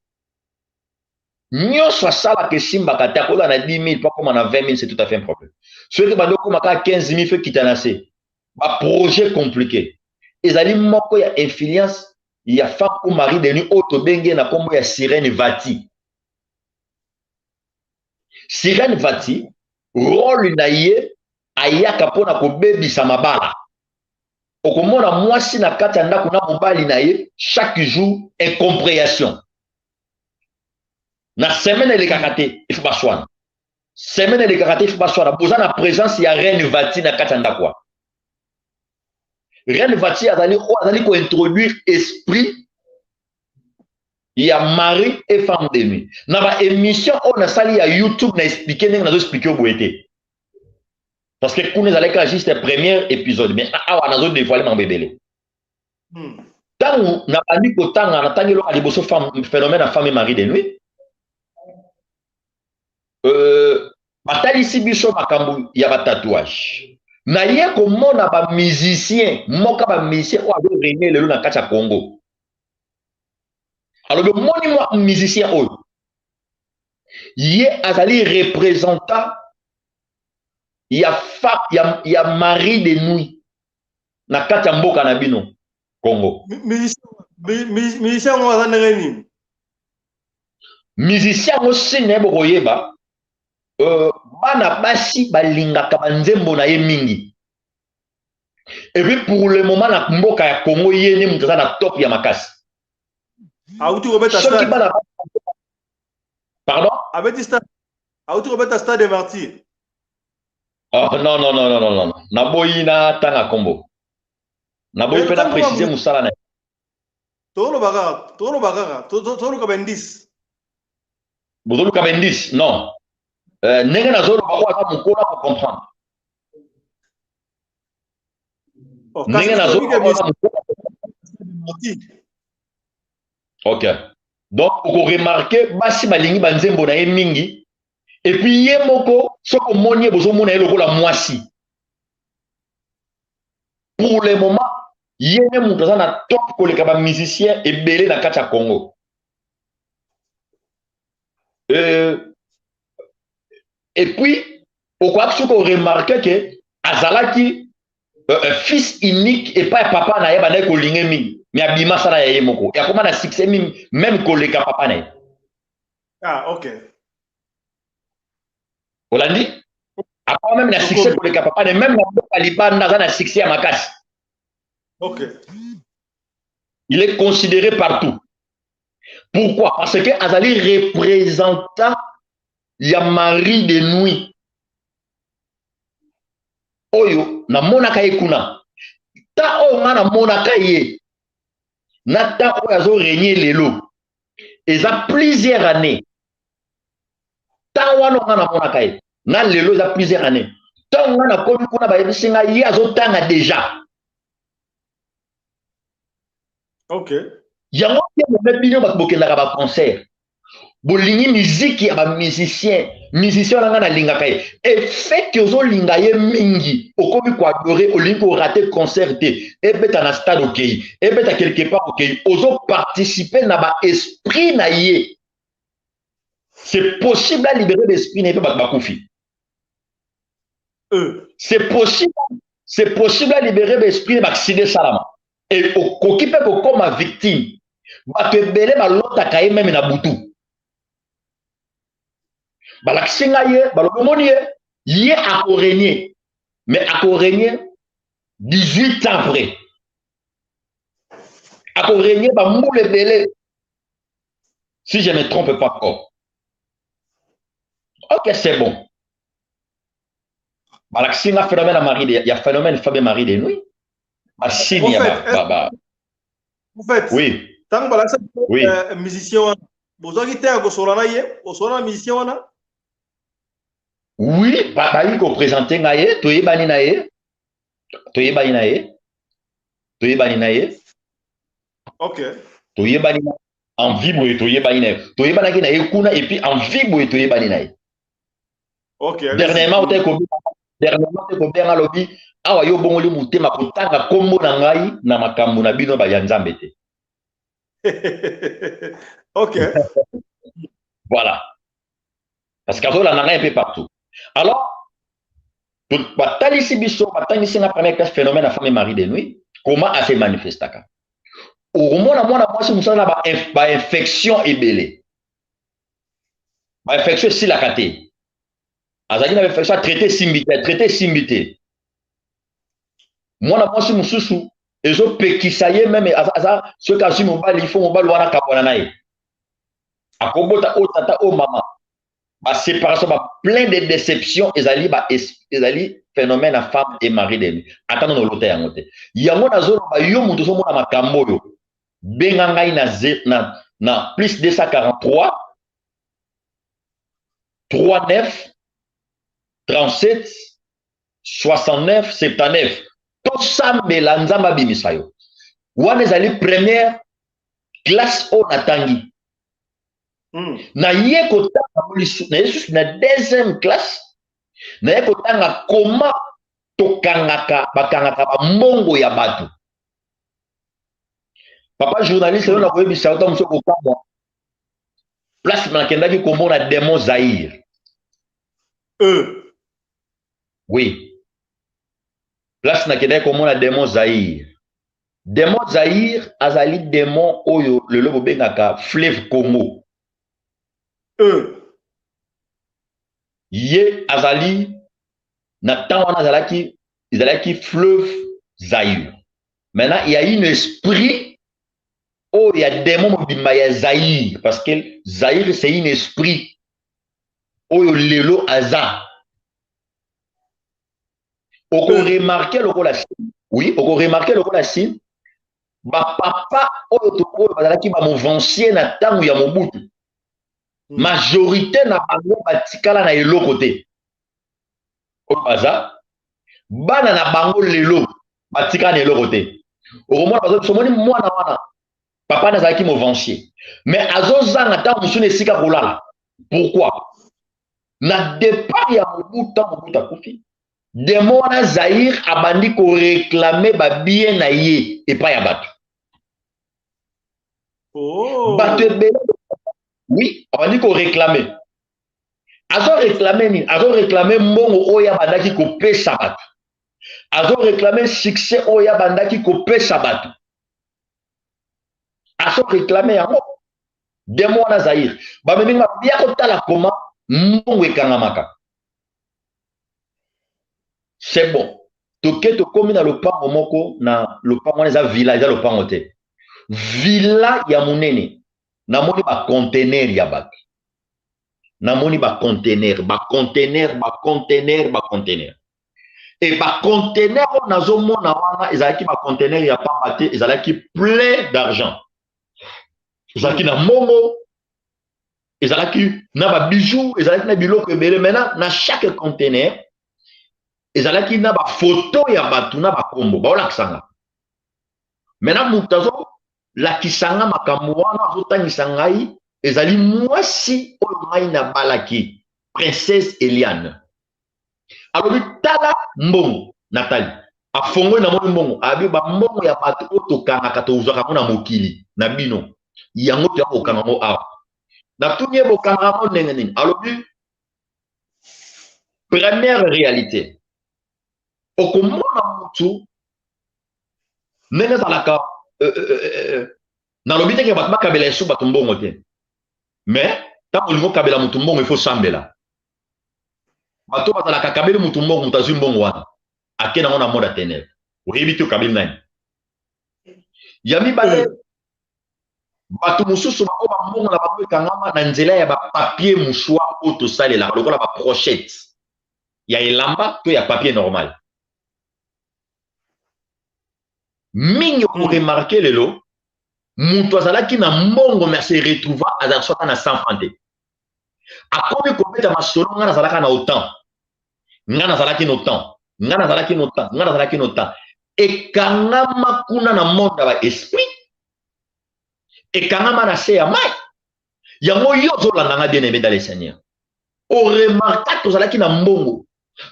Nyonso asala ke simba kata ko na 10 000 pas comme na 20 000 c'est tout à fait un problème. Ceux qui bandoko maka 15 000 fait kitanase. Ba projet compliqué. Ezali moko ya influence ya femme ou mari de nuit auto benge na kombo ya Sirène Vati. Sirène Vati rôle na ye ayaka pona ko bebisa mabala. Okomona mwasi na kati ndako na mobali na ye chaque jour incompréhension. Na semaine ele kakate il faut pas soin. Semaine ele kakate il faut pas soin. Boza na présence ya Reine Vati na kati ndako. Reine Vati azali ko introduire esprit ya mari et femme de nuit. Na ba émission on a sali ya YouTube na expliquer ndenge nazo expliquer boete. Parce que kuna zaleka juste le premier épisode mais awa nazo dévoiler mambebele. Tangu na bandi ko tanga na tangelo ali boso femme phénomène à femme et mari de nuit. Batalisi biso makambu ya ba tatouage. Na ye komona ba musicien moka ba musicien o ado régner lelo na kati ya Congo. Alors le moni moi musicien o ye azali représentant ya mari de nuit na kati ya mboka na bino Congo. Musicien mo azana nini? Musicien mo sine bo koyeba bana basi balingaka banzembo na ye mingi. Et puis pour le moment na mboka ya Congo ye ne mutaza na top ya makasi. Autu robeta stade. Pardon? Abeti stade. Autu robeta stade de martyr. Oh non. Na boyi na tanga kombo. Na boyi pe na préciser musala na. Tolo bagara. Tolo kabendis. Bozolu kabendis, non. Nenge na zolo bako aka mukola ko comprendre. Nenge na zolo bako aka mukola. Ok. Donc, vous remarquez, basi balingi banzembo na ye mingi. Et puis, ye moko, soko monye bozo mona ye lokola mwasi. Pour le moment, ye ne mutaza na top koleka ba musicien et belé na kati ya Congo. Et puis, pourquoi que vous remarquez que azalaki fils unique et pas papa na ye bana kolinge mingi. Mais abima sala ya yemoko. Ya comment na succès même koleka papa na. Ah, OK. Olandi? Après même na succès koleka papa na même na libanda na succès à makasi. OK. Il est considéré partout. Pourquoi? Parce que azali représentant ya mari de nuit. Oyo na monaka ekuna. Ta o nga na monaka ye. Nata oyazo régner lelo. Et ça plusieurs années. Tant wano nga na monaka ye. Na lelo za plusieurs années. Tant nga na komi kuna ba yebisinga ye azo tanga déjà. OK. Yango ke mo bino ba bokendaka ba concert. Bolingi musique ya ba musicien nga na linga kai. Et fait que zo linga ye mingi, okomi ko adorer, olingi ko rater concert te. Et beta na stade OK. Et beta quelque part OK. Ozo participer na ba esprit na ye. C'est possible à libérer l'esprit na ye ba bakufi. C'est possible à libérer l'esprit na accident salama. Et okipe ko comme victime. Ba te belé ba lota kai même na butu. Balakisinga ye, balomoni ye a régné. Mais a régné 18 ans après. A régné ba moule belé. Si je ne me trompe pas encore. OK, c'est bon. Balakisinga phénomène à mari de, il y a phénomène femme et mari de nuit. Ba signe ba. En fait, oui. Tant que oui. Musicien, vous avez été à Gosolana hier, au Solana musicien. Oui, il faut présenter naye, toye bani naye. OK. Toye bani en vibre toye bani naye. Toye bani naye kuna et puis en vibre toye bani naye. OK. Dernièrement on ko bien alobi awa yo bongoli mutema kotanga kombo na ngai na makambo na bino ba ya Nzambe te. OK. Voilà. Parce que la nanga un peu partout. Alors, batalisi biso, batalisi na première classe phénomène à femme et mari de nuit, comment a se manifesté? Au moins, moi, si nous avons une infection ébélée. Une infection si la caté. Azaki na infection traité simbité. Moi, si nous sous, et autres pekisaye même, ceux qui ont mobile, il faut mobile wana kabwana nae. Akobota o tata o mama. séparation, plein de déceptions, ezali phénomène à femme et mari de lui. Attends, non, l'autre yango te. Yango na zolo ba yo mutu so mona makambo yo. Benga ngai na plus 243 39 37 69 79. Tout ça melanzamba bimisayo. Wana ezali première classe o natangi. Na ye kotanga na deuxième classe na ye kotanga koma tokangaka bakangaka ba mbongo ya bato. Papa journaliste on a voulu bisa ta muso ko kama place nakendaki komona démon Zahir. Oui. Place nakendaki komona démon Zahir. Démon Zahir azali démon oyo le lobo bengaka fleuve Congo. Ye azali na temps wana azalaki fleuve Zahir. Maintenant il y a un esprit oh il y a démon mobimba ya Zahir parce que Zahir c'est un esprit oyo lelo aza. Oko remarquer le la Chine. Oui, oko remarquer le la Chine. Ba papa oyo to bazalaki ba movancier na tangu ya Mobutu. Majorité na bango batikala na eloko te. Oyo baza bana na bango lelo batikala na eloko te. Okomona bazo somoni mwana wana papa nazalaki movancier. Mais azozanga tangu musune esika kolala. Pourquoi? Na départ ya Mobutu akufi. Démon wana Zahir abandi ko réclamer ba bien na ye et pas ya bato. Bato ebele. Oui, abandi ko réclamer. Azo réclamer ni, azo réclamer mbongo oya bandaki ko pesa bato. Azo réclamer succès oya bandaki ko pesa bato. Azo réclamer yango. Démon wana Zahir. Ba meminga bia ko tala koma mbongo ekangamaka. C'est bon. Toke to komi na lopango moko na lopango eza villa eza lopango te. Villa ya munene. Namoni ba conteneur ya bato. Namoni ba conteneur. Et ba conteneur nazo mona wana ezalaki ba conteneur ya pamba te ezalaki plein d'argent. Ezalaki na mongo. Ezalaki na ba bijoux, ezalaki na biloko ebele. Maintenant na chaque conteneur ezalaki na ba photo ya bato na ba kombo ba olakisanga. Maintenant mutazo lakisanga makambo wana azotangisa ngai ezali mwasi oyo ngai na balaki princesse Eliane. Alobi tala mbongo Nathalie afongo na moni mbongo abi ba mbongo ya bato otokanga tozwaka mona mokili na bino yango to okanga ngo awa na tunye bokanga ngo ndenge nini. Alobi première réalité okomona mutu ndenge zalaka nalobi teke bato bakabela esu bato mbongo te. Mais ntango olingi okabela mutu mbongo ifo sambela bato bazalaka kabeli mutu mbongo mutu azwi mbongo wana ake nango na monde aténèbre oyebi te okabeli nani ya mibale. Bato mosusu bao bambongo na bango ekangama na nzela ya bapapier mouchoir oyo tosalelaka lokola baprochette ya elamba to ya papier normal. Mingi ko remarquer lelo mutu azalaki na mbongo mais se retrouva azalaka na 100 francs te. Akomi kobeta masolo ngana azalaka na autant. Ngana azalaki na autant. Ekangama kuna na monde ba esprit. Ekangama na se ya mai. Yango yo zolanda nga bien aimé dans le Seigneur. O remarquer que azalaki na mbongo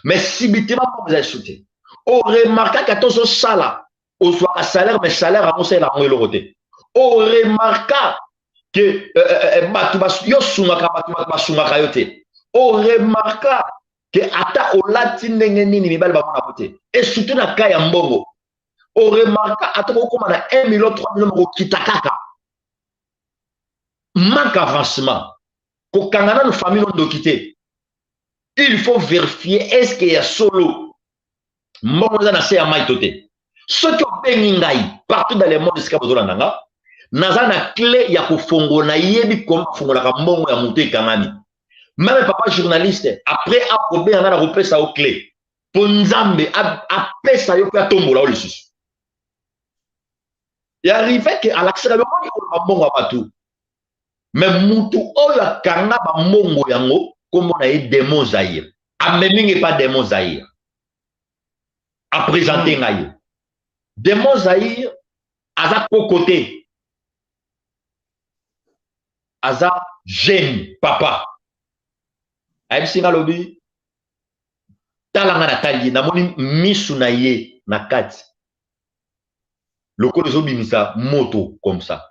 mais sibitement mbongo za sauté. O remarquer que tozo sala au soit salaire mais salaire à mon salaire à mon côté. On remarqua que on remarqua que ata au latin nini mibal ba mona côté et surtout na kaya mbongo. On remarqua ata ko na 1 million 3 million ko kitakaka. Manque avancement. Ko kangana no famille on dokité. Il faut vérifier est-ce qu'il y a solo mbongo na se ya maitote. Ce qui ont partout dans le monde, c'est que naza na clé ya kufongo na yebi comme fongo la mbongo ya mutu ekangami. Même papa journaliste, après, on a repéré ça au clé. Pour Nzambe, après ça, il y a tombe là où le sus. Il arrivait qu'à l'accélération, il y a un bon bateau. Mais Moutou, oh, il y a un bon yango, comme on a eu des mots zaïr. A même n'est pas des mots zaïr. À présenter ngaï. Des mots zaïr, à sa côté. À sa jeune papa. Aïe, singa lobi. Talanga na tali, na moni misu na ye na kati. Loko lezo bimisa moto comme ça.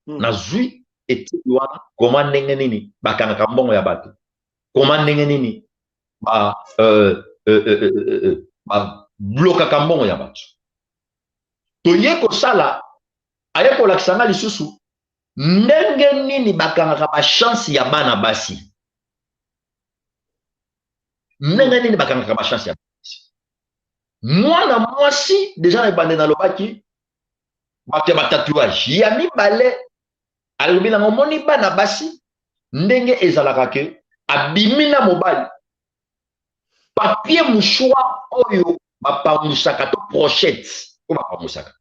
Na zui eti wana koma ndenge nini bakanga kambongo ya bato. Koma ndenge nini ba bloka kambongo ya bato. Toye ko sala aye ko lakisanga lisusu ndenge nini bakanga ba chance ya bana basi. Ndenge nini bakanga ba chance ya mwana mwasi déjà ebande na lobaki bato ba tatouage ya mibale alobi na ngomoni bana basi ndenge ezalaka ke abimina mobali papier mouchoir oyo bapamusaka to pochette o bapamusaka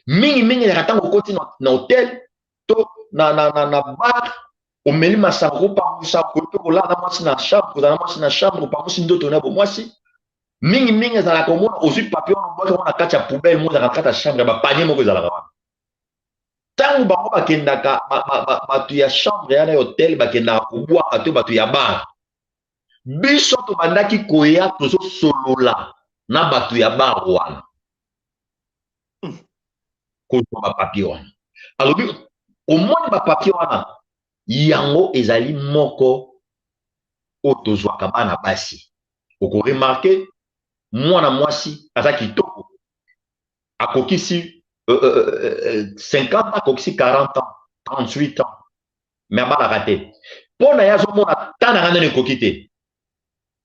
mingi na katango koti na hotel to na bar omeli masango pamusa ko to kola na mwasi na chambre na mwasi na chambre pamusi ndoto na bo mwasi mingi za la komona aussi papier on boka na kati ya poubelle mo za kati ya chambre ba panier moko za la kama tangu bango bakendaka batu ya chambre ya hotel bakendaka kubwa ato batu ya bar biso to bandaki koya tozo solola na batu ya bar wana ko ba papier wana alobi omoni ba papier wana yango ezali moko otozwaka bana basi oko remarquer mwana mwasi aza kitoko akokisi 50 ans akokisi 40 ans 38 ans mais abala raté pona yazo mona tana ngane kokite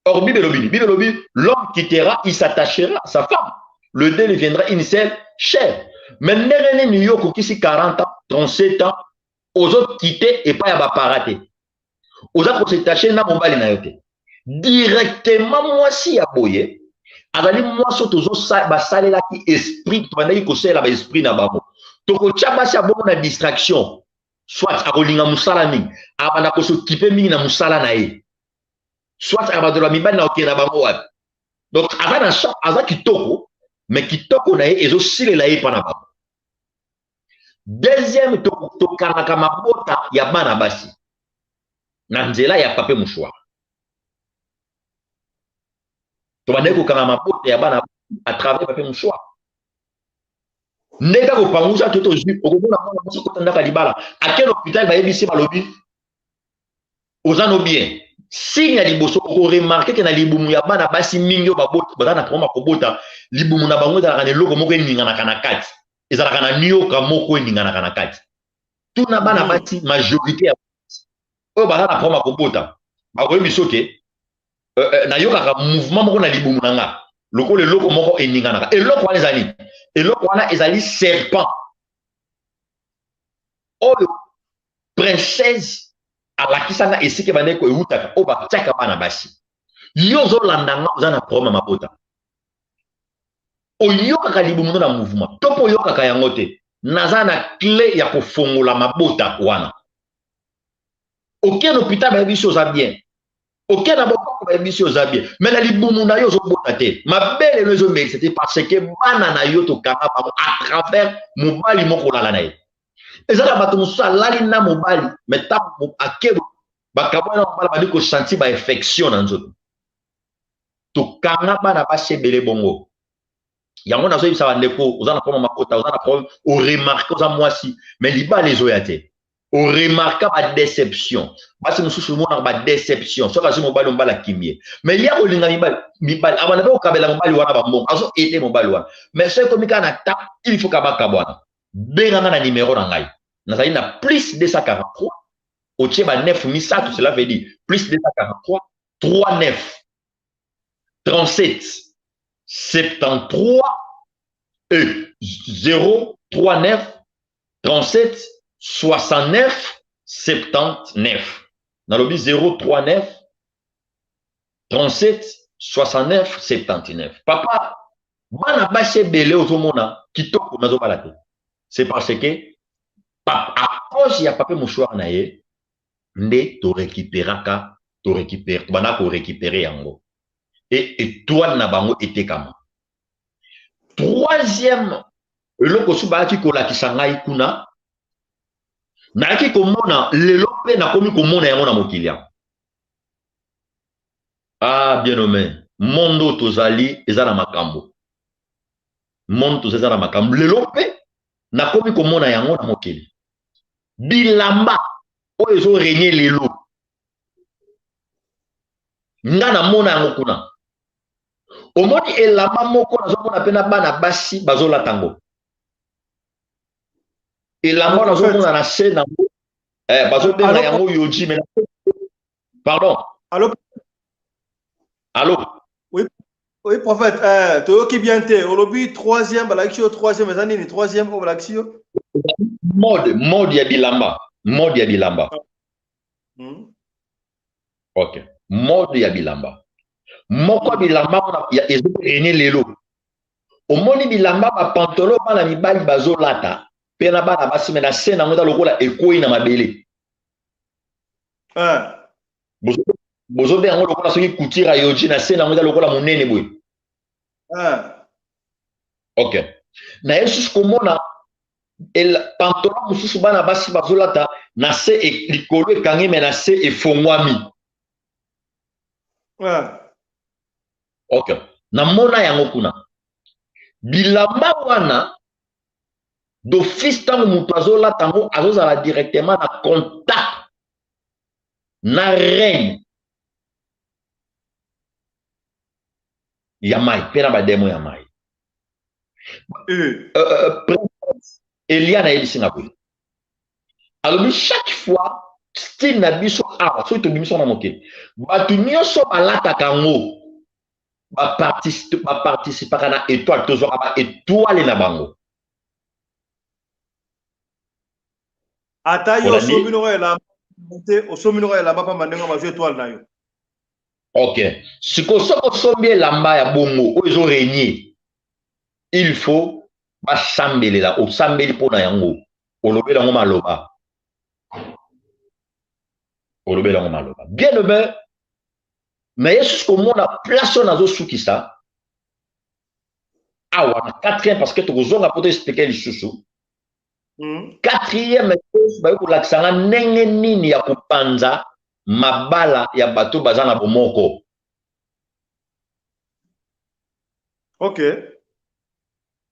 or bible lobi l'homme quittera il s'attachera à sa femme le deux deviendra une seule chair mais ndenge ni yo kokisi 40 ans 37 ans aux autres quitter et pas ya ba paraté aux autres se tacher na mobali na yote directement mwasi ya boye azali mwasi tozo basalela ki esprit tobandaki kosala ba esprit na bango tokotia basi ya bongo na distraction soit akolinga musala mingi abanda kosokipe mingi na musala na ye soit abadola mibali na okenda bango wapi donc aza na champ aza kitoko mais kitoko na ye ezosilela ye pana bango deuxième tokanaka mabota ya bana basi na nzela ya pape mouchoir tobandaki kokanga mabota ya bana à travers papier mouchoir ndeka kopangusa to tozwi okomona mwana mwasi kotandaka libala akende hôpital bayebisi balobi oza no bien signe ya liboso okoremarke ke na libumu ya bana basi mingi oyo baza na problème ya kobota libumu na bango ezalaka na eloko moko eninganaka na kati ezalaka na nioka moko eninganaka na kati tuna bana basi majorité ya oyo baza na problème ya kobota bakoyebi soke nayokaka mouvement moko na libumu na nga lokola eloko moko eninganaka eloko wana ezali eloko wana ezali serpent oyo princesse alakisanga esika bandeko eutaka oyo batiaka bana basi yo ozolanda nga oza na problème mabota oyokaka libumu na mouvement to mpo oyokaka yango te naza na clé ya kofongola mabota wana okende hôpital bayebi si oza bien okende na bokoko bayebi si oza bien mais na libumu na yo ozobota te mabele no ezomekisa te parce que bana na yo tokanga bango à travers mobali moko olala na ye ezala bato mosusu alali na mobali mais ntango akebo bakabwana na mobali bandi kosentir bainfection na nzoto tokanga bana basi ebele bongo yango nazoyebisa bandeko oza na problème makota oza na problème oremarke oza mwasi mais libala ezoya te oremarka badéception basi mosusu omonaka badéception soki azwi mobali mobali akimie mais ya kolinga mibali abanda mpe kokabela mobali wana bambongo azo ede mobali wana mais soki ekomi kaka na ta il faut kabakabwana benganga na numéro na ngai nazali na plus 243 otie ba 9 misato cela veut dire plus 243 39 37 73 et 039 37 69 79 nalobi 039 37 69 79. Papa, bana basi belé otomona kitoko nazo balate. C'est parce que à cause ya papa mouchoir na ye nde to récupéraka to récupérer bana ko récupérer yango. Et toi na bango etekama. Troisième eloko suba ki kolakisa ngai kuna na ki komona lelo pe na komi komona yango na mokilia. Ah bien nommé, mondo tozali ezana makambo. Mondo tozali ezana makambo lelo pe na komi komona yango na mokili. Bilamba oyo ezo régner lelo. Nga na mona yango kuna. Omoni elamba moko nazomona pe na bana basi bazolatango. Elamba nazomona na se na bazobenga yango yoji mais pardon. Allô? Allô? Oui, oui prophète, toyoki bien te, olobi troisième balakisio troisième ezani ni troisième au balakisio. Mode ya bilamba. Mode ya bilamba. OK. Mode ya bilamba. Moko bilamba ya ezo régner lelo. Omoni bilamba ba pantalon bana mibali bazolata. Pe na bana basi mena se na ngoda lokola ekoi na mabele. Bozo be yango lokola soki kutira yoji na se na ngoda lokola munene boy. OK. Na yesus komona el pantalon mususu bana basi bazolata na se likolo ekangi me na se efongwami. OK. Na mona yango kuna. Bilamba wana d'office tango mutu azolata yango azozala directement na contact na reine ya mai pe na bademo ya mai. Elia na yebisi na boye. Alors chaque fois style na biso awa so tobiso na moke. Batu nyonso balataka yango ba participaka na étoile tozwaka ba étoile na bango. Ata yo somino elamba osomino elamba pa mandenga ba étoile na yo. OK. Siko soko sombi elamba ya bongo o ezo régner. Il faut ba sambelela o sambeli pona yango. Olobela ngo maloba. Olobela ngo maloba. Bien aimé. Mais Yesus komona place nazo sukisa. Awa na quatrième parce que tozonga poto expliquer lisusu. Quatrième chose ba ko laksanga ndenge nini ya kopanza mabala ya bato bazana bomoko. OK.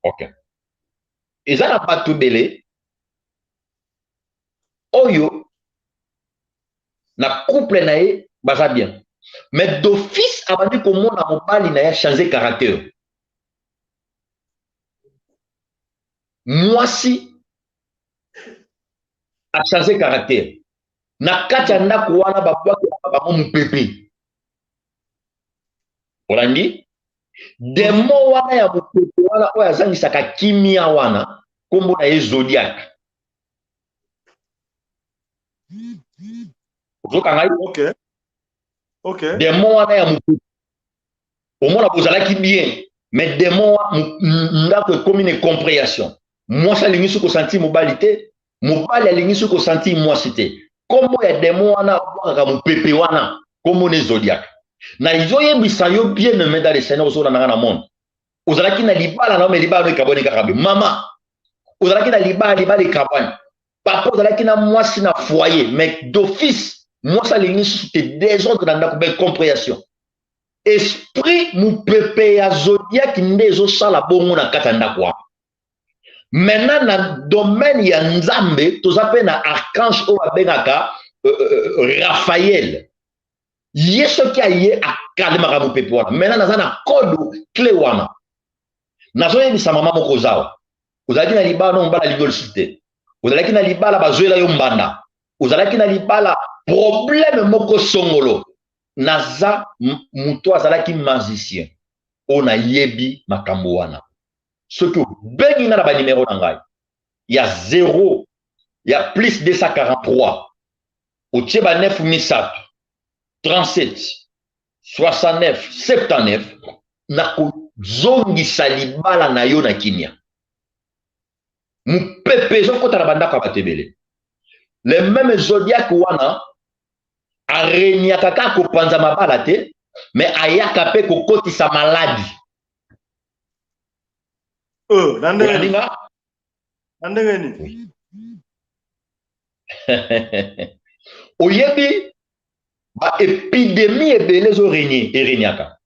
OK. Ezana bato belé oyo na couple na ye baza bien. Mais d'office abandi komona mobali na ya changer caractère. Mwasi a changé caractère. Na kati ya ndako wana babwaki bango mupepe. Olandi? Demo wana ya mupepe wana oyo azangisaka kimia wana kombo na ye Zodiac. OK. OK. Demo wana ya mupepe. Omona bozalaki bien, mais demo ndako ekomi na compréhension. Mwasi alingi soki kosanti mobali te, mobali alingi soki kosanti mwasi te. Kombo ya demo wana abwakaka mopepe wana kombo ne Zodiac. Na ezoyebisa yo bien aimé dans le Seigneur ozona nanga na monde. Ozalaki na libala na me libala ekaboni kaka be. Mama, ozalaki na libala ekaboni. Papa ozalaki na mwasi na foyer, mais d'office mwasi alingi soki te désordre na ndako be compréhension. Esprit mopepe ya Zodiac nde ezosala bongo na kati ya ndako wana. Maintenant na domaine ya Nzambe toza na archange o babengaka Raphaël. Yeso ki aye akalema mopepe wana. Maintenant naza na code clé wana. Nazo yebisa mama moko zawa. Ozalaki na libala no mbala ligol cité. Ozalaki na libala bazoela yo mbanda. Ozalaki na libala problème moko songolo. Naza muto azalaki magicien. Ona yebi makambo wana. Ce que bengi na ba numéro na ngai. Il y a 0, il y a plus 243. otie ba 9 misato 37 69 79 na kozongisa libala na yo na kimia mopepe ezokota na bandako ya bato ebele. Le même zodiaque wana areniaka kaka kopanza mabala te mais ayaka mpe kokotisa maladi. Nandengeni oyebi ba épidémie ebele ereniaka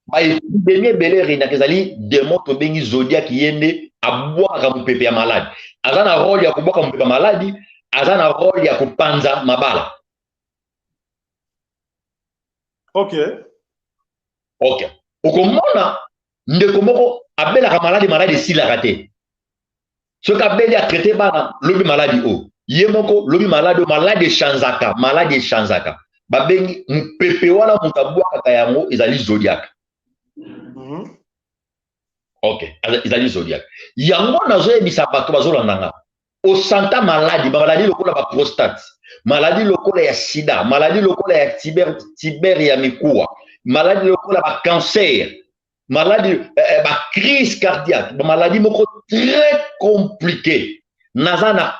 ba épidémie ebele ereniaka ezali démon tobengi zodiaque ye nde abwakaka mopepe ya maladi. Aza na role ya kobwaka mopepe ya maladi, aza na role ya kopanza mabala. Ok. Okomona ndeko moko abelaka maladi esilaka te. Soki abeli atraite bana lobi maladi o ye moko lobi maladi echanzaka babengi mopepe wana moto abwakaka yango ezali zodiaque. Ezali zodiaque yango nazoyebisa bato bazolandanga osanta maladi lokola ba prostate, maladi lokola ya sida, maladi lokola ya tiber ya mikuwa, maladi lokola ba cancer, maladi ba crise cardiaque, ba maladi moko très compliqué. Naza na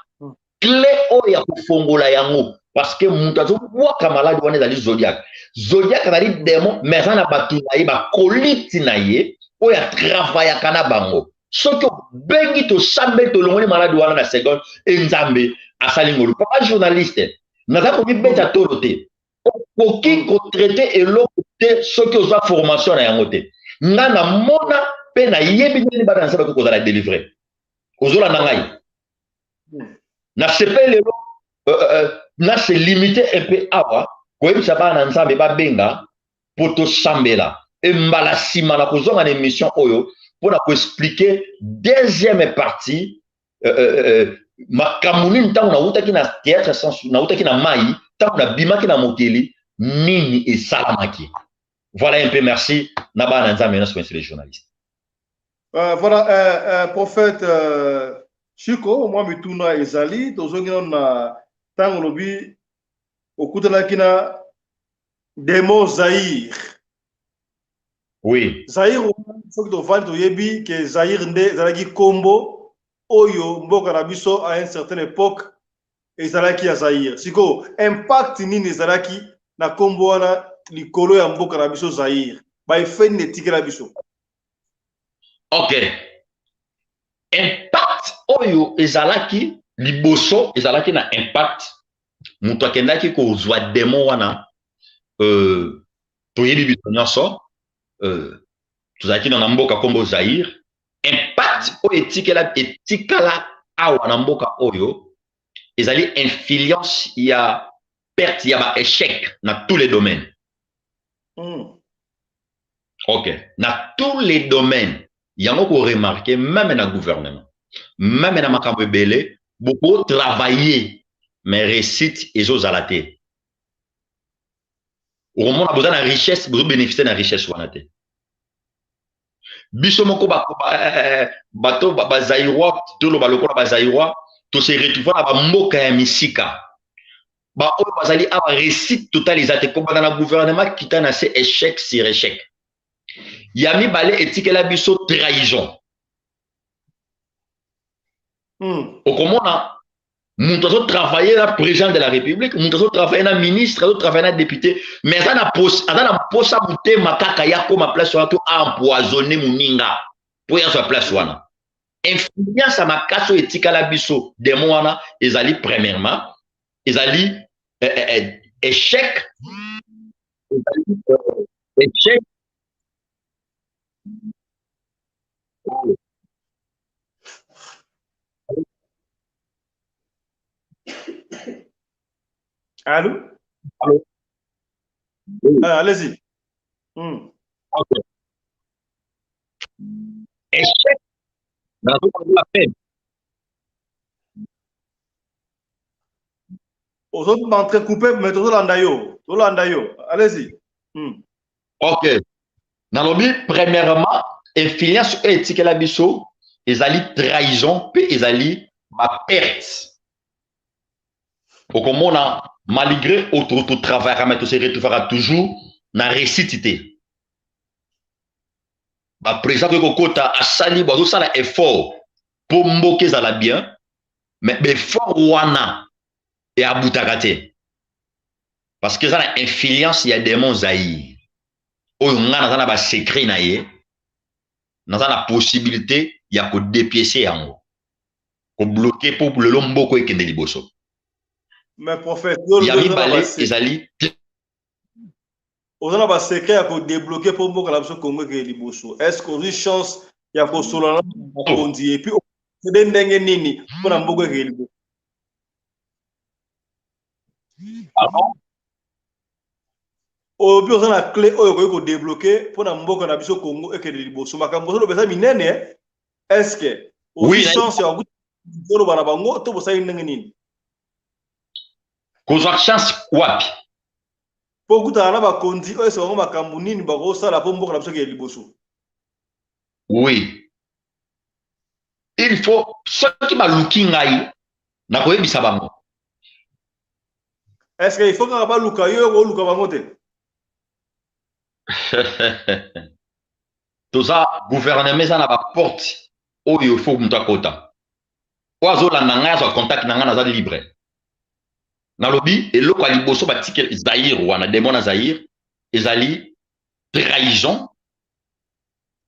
clé oyo ya kofongola yango parce que moto azobwaka maladi wana ezali zodiaque. Zodiaque ezali démon mais aza na bato na ye bakoliti na ye oyo atravaillaka na bango. Soki obengi tosambeli tolongoli maladi wana na seconde enzambe asali ngolu. Papa journaliste naza komibeta tolo te okoki kotraite eloko te soki ozwa formation na yango te. Nga na mona mpe nayebi nini bana na nse bakoki kozala délivre ozolanda ngai na sepele lelo na se limite un peu awa koyebisa bana na nzambe babenga po tosambela mbala nsima na kozonga na émission oyo mpona koexplike deuxième partie makambo nini ntango nautaki na théâtre nautaki na mai ntango nabimaki na mokili nini esalamaki. Voilà un peu, merci. Naba Nzambe, c'est les journalistes. Voilà, prophète Chico, moi, je suis à Ezali, dans un temps lobby, au coup de la Kina, des mots Zahir. Oui. Zahir, il faut que tu fasses yebi que Zahir nde Zalaki Kombo, Oyo, Mboka Rabiso à une certaine époque, et Zalaki à Zahir. Chico, impact ni Zalaki na Kombo wana likolo ya mboka na biso Zahir ba effet netike la biso. Ok, impact oyo ezalaki liboso ezalaki na impact moto akendaki kozwa démon wana toyebi biso nyonso tozalaki na mboka kombo Zahir. Impact oyo etikala awa na mboka oyo ezali influence ya perte ya ba échec na tous les domaines. Ok, dans tous les domaines, il y a beaucoup remarqué, même dans le gouvernement, même dans ma campagne belé, beaucoup travailler, mais réussite et aux alatés. Au moment où on a besoin de richesse, vous bénéficiez de la richesse ou alaté. Bisomoko bato bazairwa, tout le baloko bazairwa, tout se retrouve à la mboka ya misika. Ba oyo bazali awa réussite totale ezate ko dans le gouvernement qui t'a nassé échec sur échec. Yami balé etikela biso trahison. Okomonamuntu azo travailler na président de la République,muntu azo travailler na ministre, azo travailler na député, mais azana posa mutema kaka yako ma place wana to empoisonner muninga. Po ya sa place wana. Influence makaso etikala biso démon wana ezali premièrement ezali échec, échec. Allô? Allô? Allez-y. Okay. Échec dans la peine. Aux autres m'entraînent couper, mais tout l'andayo. Allez-y. Ok. Nalobi, premièrement, influence éthique la biso, ezali trahison, puis ezali ma perte. okomona malgré auto travail mais to se retrouvera toujours na récité ba président ko kota asali bozo sala effort pour mboke za bien mais effort wana et abutakate parce que ça a influence il y a des démons zaï oyo ngana na ba secret na ye na la possibilité il y a ko dépiécer yango ko bloquer pour le lomboko ekende liboso. Mais prophète, il y a mi balé ezali on a pas secret à débloquer pour mboka la Congo ke liboso. Est-ce qu'on a une chance ya ko solo na kondi et puis c'est den ndenge nini pour na mboka ke liboso. Pardon? Au plus on a clé oyo ko débloquer pour na mboka na biso Congo et ke liboso. Makambo so besa minene est-ce que oui, chance ya ko bana bango to bosa ndenge nini? Kozwa chance wapi? Po kutana na ba kondi oyo so makambo nini ba ko sala po mboka na biso ke liboso. Oui. Il faut ceux qui m'a looking ngai na koyebisa bango. Est-ce qu'il faut qu'on va luka yo ou luka bango te? Tout ça gouvernement ça na ba porte oyo faut muta kota. Oazo la nanga so contact nanga na za libre. Na lobby et loko liboso ba ticket Zaïre wana demona Zaïre ezali trahison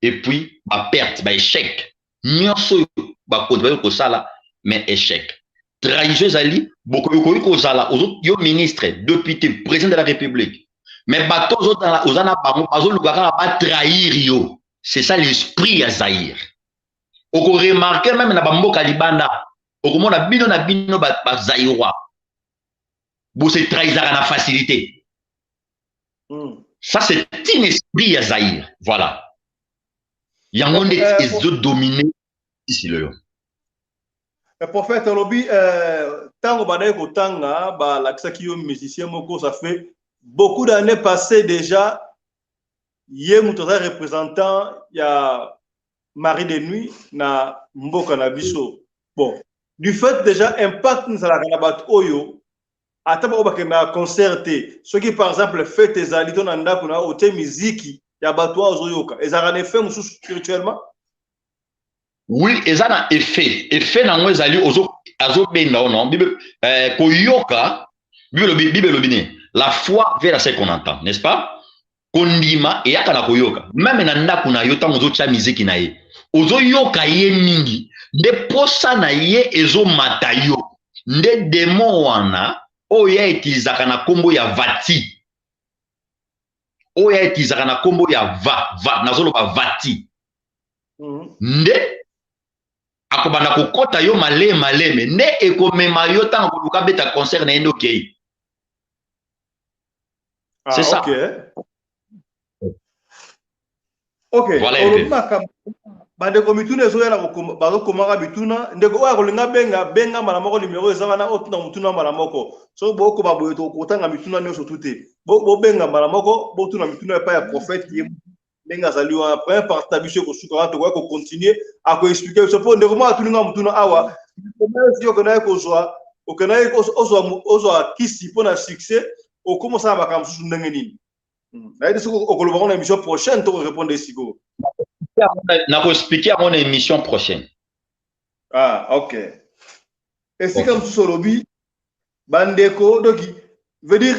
et puis ba perte ba échec. Nyonso ba ko ba ko sala mais échec. Trahison ezali boko ko sala yo ministre, député, président de la République. Mais bato ozana bango bazo lukaka ba trahir yo. C'est ça l'esprit à Zaïre. Oko remarquer même na bamboka libanda, oko mona bino na bino ba Zaïrois. Bo se trahizaka na facilité. Ça c'est un esprit à Zaïre. Voilà. Yango est dominé ici le. Le prophète lobby tango banaye ko tanga ba lakisa ki yo musicien moko ça fait beaucoup d'années passées déjà. Yé mutoza représentant ya Marie de nuit na mboka na biso. Bon, du fait déjà impact nous la kanabat oyo ataba ba kena concerté. Ce qui par exemple fait tes alito na ndako na ote musique ya batwa ozoyoka. Ezara ne fait musu spirituellement. Oui, ezana effet. Effet na ngwe zali azo benda non bible koyoka bible lobine. La foi vers ce qu'on entend, n'est-ce pas? Kondima et yakana koyoka. Même na ndako na yo tango zo cha musique na ye. Ozo yoka ye mingi de posa na ye ezo matayo. Nde demo wana oya itilizaka na kombo ya vati. Oya itilizaka na kombo ya va nazolo ba vati. Nde akobana kokota yo maleme nde ekomema yo tango koluka beta concert na endo kei. C'est ça. Ok. Voilà. Bandeko mituna ezo yana bazo komaka bituna ndeko oya kolinga benga mala moko numéro ezanga na otuna mutuna mala moko so boko baboye to kotanga mituna nyonso tuté bo benga mala moko bo tuna mituna pa ya prophète qui benga zali wa après partager ko suka to ko continuer à ko expliquer so po ndeko ma tuninga mutuna awa comment si okana ko zwa okana ko ozwa kisi pona succès o commence à bakam susu ndenge nini na ide soko okoloba na émission prochaine to répondre siko. Na ko expliquer à mon émission prochaine. Ah, ok. Et c'est comme ça, lobby, bandeko, donc, veut dire,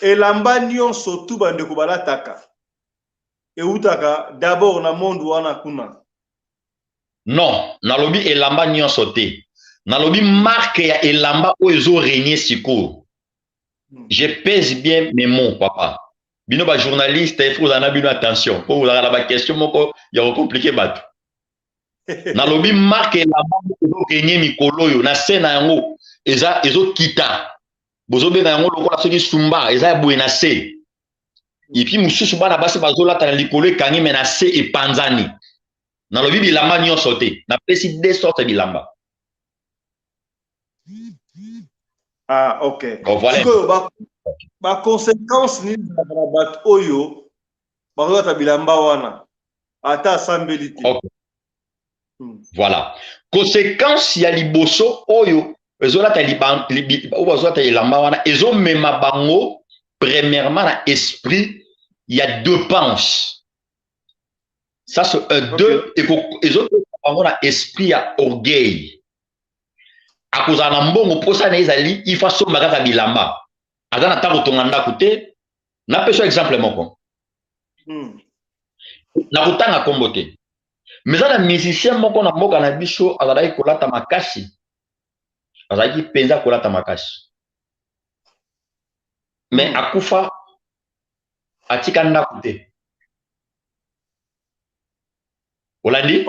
elamba nyon surtout bandeko balataka. Et utaka, d'abord, na monde wana kuna. Non, na lobby elamba nyon sauté. Na lobby marque ya elamba o ezo régner siko. Je pèse bien mes mots, papa. Bino ba journaliste, il faut en avoir attention. Pour vous avoir la question, moko, il y a compliqué bat. Na lobby marque la bande ko gagner mikolo yo na sena yango ezo kita. Bozo be na yango lokola soki sumba eza boye na se. Et puis mususu bana basi bazola ta likolo kangi menacé et panzani. Na lobby bilamba nyo sauté. Na pesi des sortes bilamba. Ah, ok. Bon, voilà. Ba conséquence ni na bat oyo ba ta bilamba wana ata sambelité. Okay. Voilà. Conséquence ya liboso oyo ezola ta liban ou bazola ta ilamba wana ezo mema bango premièrement na esprit il y a deux penches ça c'est deux ezo bango na esprit ya orgueil akoza na mbongo posa na ezali ifa somba kaka bilamba aza na tango tonga ndako te na peso exemple moko na kotanga kombo te mais na musicien moko na mboka na biso azalaki kolata makasi azalaki penza kolata makasi mais akufa atika ndako te olandi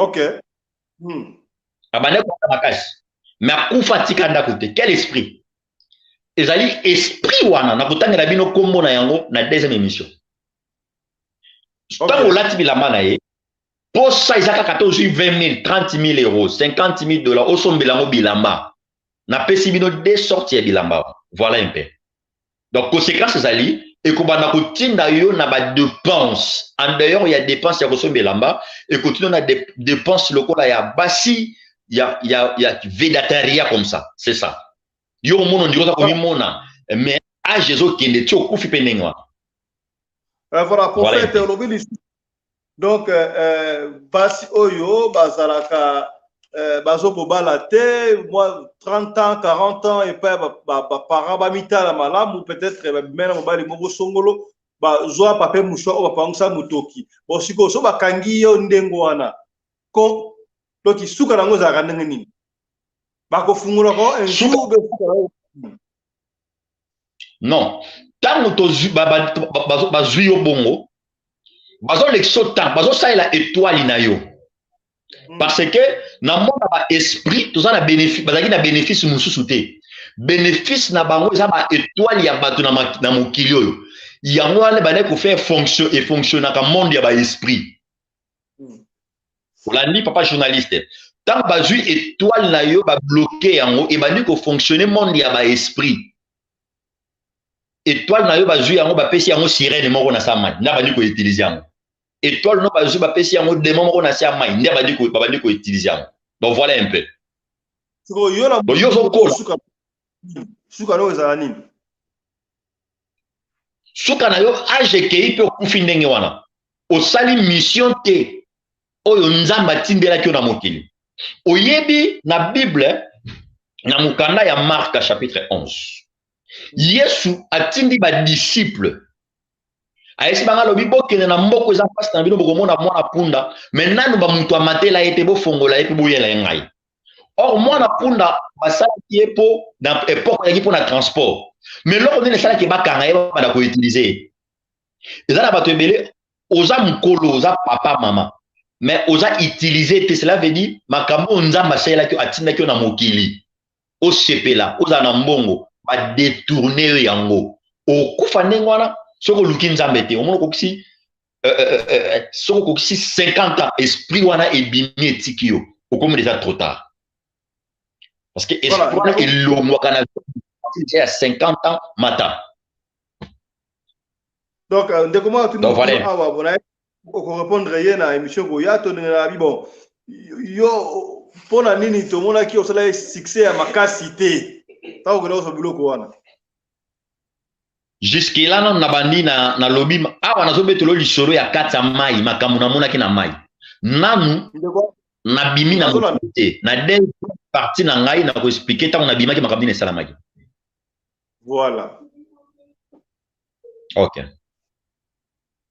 abande kolata makasi mais akufa atika ndako te quel esprit ezali esprit wana na kotangela bino kombo na yango na deuxième émission ntango olati bilamba na ye posa ezaka kata ozwi 20 000 30 000 euros 50 000 dollars osombela yango bilamba napesi bino deux sorties ya bilamba voilà un peu donc conséquence ezali ekobanda kotinda yo na badepense en dehors ya dépense ya kosombela bilamba ekotinda na dépense lokola ya basi ya védataria comme ça c'est ça yo mono ndikoza komimona mais age ezokende ti okufi mpe ndenge wana voilà prophète olobi donc basi oyo bazalaka bazokobala te moi 30 ans 40 ans et pas parents bamitala malamu peut-être mena mobali moko songolo bazwa pape musho o bapangisa mutoki bosiko so bakangi yo ndengo wana ko donc isuka nango zaka ndenge nini bakofungula ko un jour non tango tozwi bazwi yo bongo bazolekisa temps bazosalela étoile na yo parce que na mona ba esprit toza na bénéfice bazalaki na bénéfice mosusu te bénéfice na bango eza ba étoile ya bato na mokili oyo yango wana bandeki kofaire fonction et fonctionnaka monde ya ba esprit olandi papa journaliste tant bazwi étoile na yo babloqué yango ebandi kofonctionne monde ya ba esprit étoile na yo bazwi yango bapesi yango sirène moko na sa mai nde bandi koutilize yango étoile no bazwi bapesi yango démon moko na sa mai nde babandi koutilize yango donc voilà un peu yo zokola suka no ezala nini suka na yo age ekei mpe okufi ndenge wana osali mission te oyo nzambe atindelaki yo na mokili oyebi na bible na mokanda ya Marc chapitre 11 Yesu atindi ba disciple ayesi banga lobi bokende na mboko eza mpasi na bino bokomona mwana punda me nanu bamutu amatela ye te bofongola ye mpe boyela ye ngai or mwana punda basalaki ye mpo na epoke oyaki mpo na transport me loko nini esalaki bakanga ye babanda koutilize ye eza na bato ebele oza mokolo oza papa mama mais oza utilize te cela veut dire makambo oyo nzambe asalelaki atindaki yo na mokili osepela oza na mbongo badetourne yo yango okufa ndenge wana soki oluki nzambe te omona okokisi soki okokisi 50 ans esprit wana ebimi etiki yo okomi déjà trop tard parce que esprit wana elongwaka na ya 50 ans mata donc ndeko mwa awa bona okorépondre ye na émission koya tonengela bi bon yo mpona nini tomonaki osala succès ya makasi te ta okende oso biloko wana jusque là non na bandi na lobby awa nazobetelo lisolo ya kati ya mai makambo namonaki na mai nanu na bimi na te na deux partie na ngai na koexplike ntango na bimaki makambo nini esalamaki voilà ok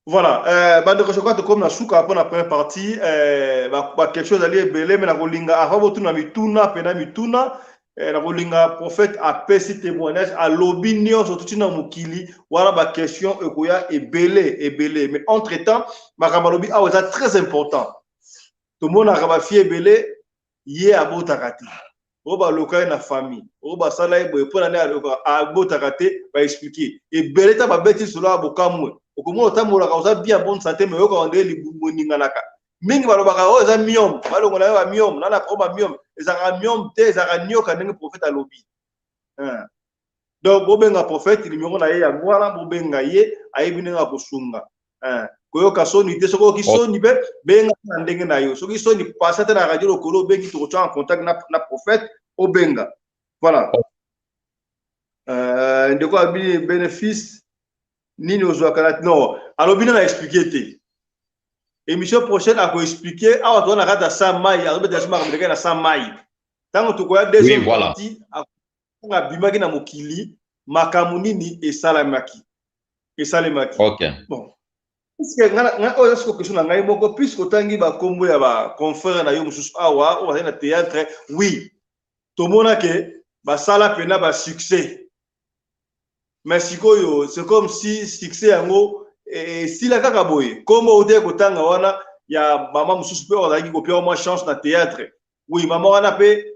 voilà bandeko je crois que comme na suka pour la première partie quelque chose ali ebele mais na kolinga avant botuna mituna pena mituna na kolinga prophète apesi témoignage à lobi nyonso tutina mokili wana ba question ekoya ebele mais entre temps makambo lobi awa eza très important tout le monde a ba fie ebele ye abotaka te o ba loka na famille o ba sala e boye pona ne abotaka te ba expliquer ebele ta ba beti solo abokamwe okomo otambola ka oza bien bonne santé mais yoka ondeli libumoninga naka mingi balobaka o eza miom balongo na yo ba miom nana proba miom ezaka miom te ezaka nyoka ndenge prophète alobi donc bobenga prophète numéro na ye ya ngwala bobenga ye ayebi ndenge akosunga koyoka soni te soki oki soni mpe benga na ndenge na yo soki soni pasa te na radio lokolo obengi tokotya en contact na prophète obenga Voilà. De quoi bénéfice nini ozwaka non alobi na expliquer émission prochaine à expliquer awa to na kata sa mai azobeta chima ka na sa mai tango to koya deuxième partie a bimaki na mokili makamu nini esalemaki OK bon puisque ngana oyo siko question na ngai moko puisque otangi ba kombo ya ba confrère na yo mususu awa o na théâtre oui tomona ke ba sala pena ba succès. Mais sikoyo c'est comme si succès yango si la kaka boye comme ode kotanga wana ya mama mususu pe ozaki ko pia moi chance na théâtre oui mama wana pe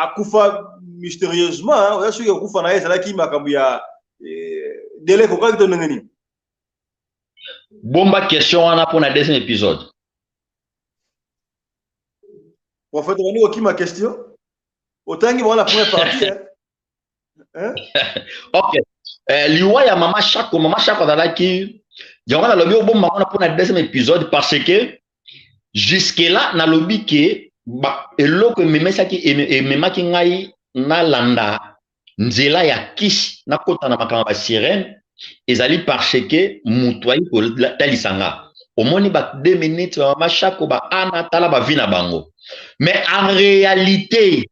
akufa mystérieusement oya suki akufa na ezala ki makambo ya délai ko kakito ngeni bomba question wana pour na deuxième épisode en fait on est ma question otangi wana première partie hein OK liwa ya mama chaque azalaki yango na lobi obomba wana pour na deuxième épisode parce que jusque là na lobi ke eloko ememaki ngai na landa nzela ya kisi na kota na makambo ba sirène ezali parce que mutu ayi talisanga omoni ba 2 minutes mama chaque ba ana tala ba vina bango mais en réalité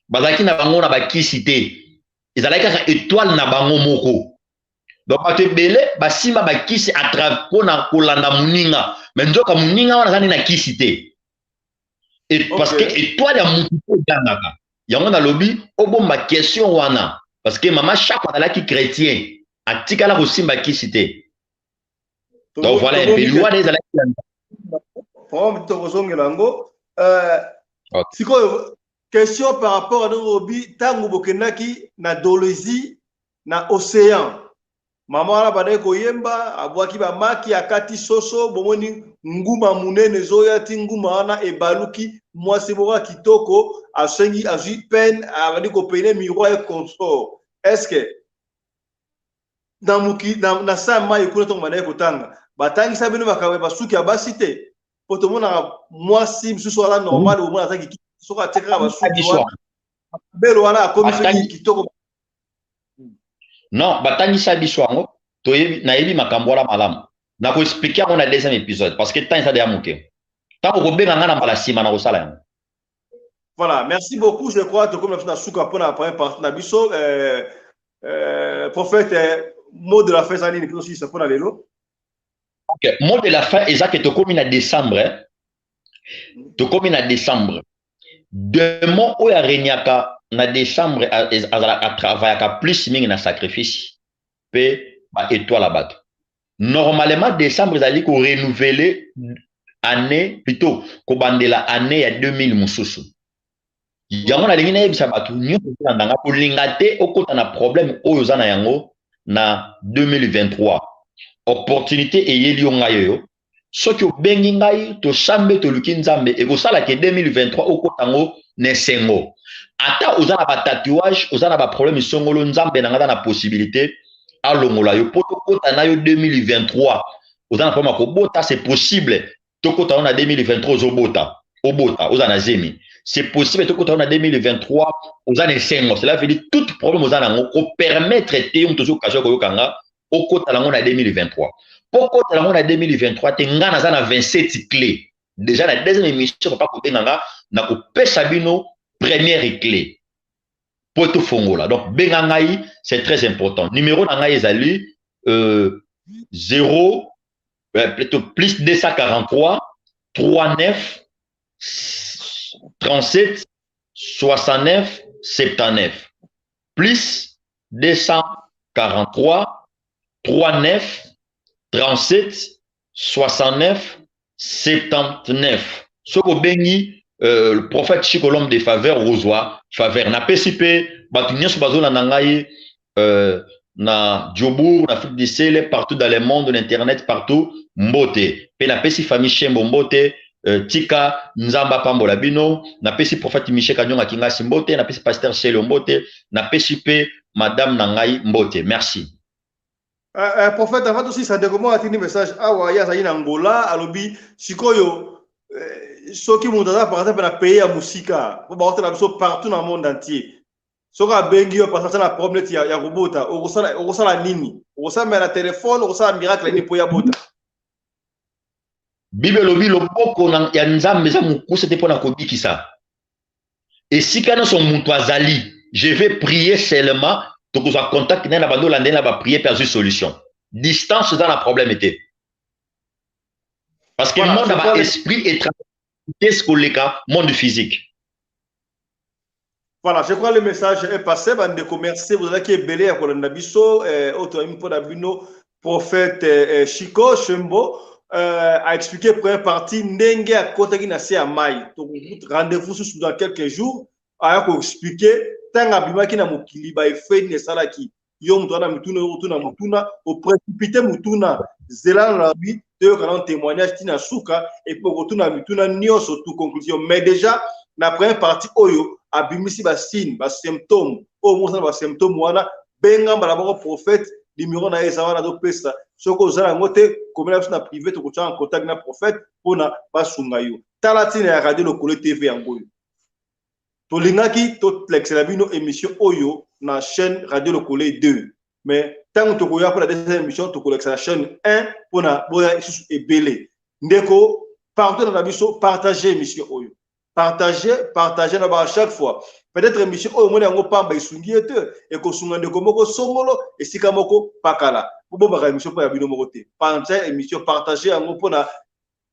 bazaki na bango na ba kisi te ezalaki kaka étoile na bango moko donc bato ebele basimba bakisi à travers mpona kolanda moninga mais nzoka moninga wana azali na kisi te parce que étoile ya motu mpo egangaka yango nalobi obomba question wana parce que mama chaque azalaki chrétien atikala kosimba kisi te donc voilà epeli wana ezalaki tokozongela yango sikoyo question par rapport à Nairobi, tango bokendaki na Dolozi na océan. Mama wana badaye koyemba abwaki ba maki akati soso bomoni nguma munene zoya ti nguma wana ebaluki mwasi boka kitoko asengi azui peine abandi ko peine miroir et consort. Est-ce que dans muki na sa mai kuna tongo badaye kotanga batangi sabino bakawe basuki abasite poto mona mwasi msusu wala normal au mona ataki soka tekra basuki belo wana akomi kitoko. Non, batangisa biso yango toyebi nayebi makambo wala malamu na ko expliquer on a deuxième épisode parce que temps ça déjà moké tant ko benga ngana mbala sima na ko sala yango. Voilà, merci beaucoup. Je crois que comme na suka pour la première partie na biso prophète mot de la fin ça ni aussi ça pour la lelo. OK, mot de la fin exact que to komi na décembre. To komi na décembre. Demo o ya renyaka na décembre à travailler plus mingi na sacrifice pe ba étoile la bato normalement décembre ezali ko renouveler année plutôt ko bandela année ya 2000 mususu yango na lingi na yebisa bato nyonso ndanga ko lingate okota na problème oyo za na yango na 2023 opportunité eyeli yo ngayo yo soki obengi ngai to sambe to luki nzambe ekosala ke 2023 okota ngo nesengo ata oza na ba tatouage oza na ba problème songolo nzambe na ngada na possibilité alongola yo poto kota na yo 2023 oza na problème ko bota c'est possible to kota na 2023 ozobota obota oza na zemi c'est possible to kota na 2023 oza na sengo cela veut dire tout problème oza na ngo ko permettre te yo tozo kajo ko yokanga okota na ngo na 2023 poko kota na ngo na 2023 te ngana za na 27 clés déjà la deuxième émission pas ko benga na ko pesa bino première clé pour tout fongola. Donc, bengangai, c'est très important. Numéro nangai ezali 0 plutôt plus 243 39 37 69 79 plus 243 39 37 69 79. Ce que bengi le prophète Chico l'homme de faveur Rosoa faveur na PCP batunyeso bazona nangai na Djobour na Afrique du Sud partout dans le monde l'internet partout mbote pe na pesi famille Chembo mbote tika nzamba pambola bino na pesi prophète Michel Kanyonga Kingasi mbote na pesi pasteur Chelo mbote na PCP madame nangai mbote merci. Prophète avant aussi ça décommande atini message awa ya zaina Angola alobi sikoyo ceux qui m'ont par exemple dans pays à musique, partout dans le monde entier. soka bengi yo parce que na problème ya robota okosala nini okosala na téléphone okosala miracle ni po ya bota Bible lobi loboko ya nzambe za mukuse te pona kobikisa. Et si quand son mutu azali, je vais prier seulement to ko za contact na bando la ndena ba prier per solution. Distance dans la problème était. Parce que le monde a esprit et qu'est-ce qu'on les cas monde physique. Voilà, je crois que le message est passé. Bande commercer, vous avez qui est belé à Kolondabiso, autre impo d'abino, prophète Chico Chembo, a expliqué première partie, Ndenge à côté qui n'a pas à maille. Donc, rendez-vous sous dans quelques jours, a expliqué, tant abima qui n'a mokili, ba fait ne sala qui, yom tona mutuna, au précipité mutuna, zélan la vie, deux grands témoignages, tina souka, et pour retourner mutuna, nio surtout conclusion. Mais déjà, la première partie, oyo, abimisi ba signe, ba symptôme, au moins ba symptôme, wana, benga balaboko prophète, numéro na ezawa na do pesa, soko zala ngote, comme la na privé, to kocha en contact na prophète, pona ba sungayo. Talatine ya radio le Kole TV yangoyo. To lingaki, to l'excelabino émission oyo, na chaîne radio le Kole 2. Mais, tant que tu pour la deuxième émission, tu collectes la chaîne 1, pour na boya et belé. Ndeko, partout dans la mission, partagez l'émission oyo. Partagez à chaque fois. Peut-être émission au moins on pas ba sungi et ko sunga de komoko songolo et sikamoko pakala. Pour ba émission pour ya bino mokote. Partagez émission partagez en pour na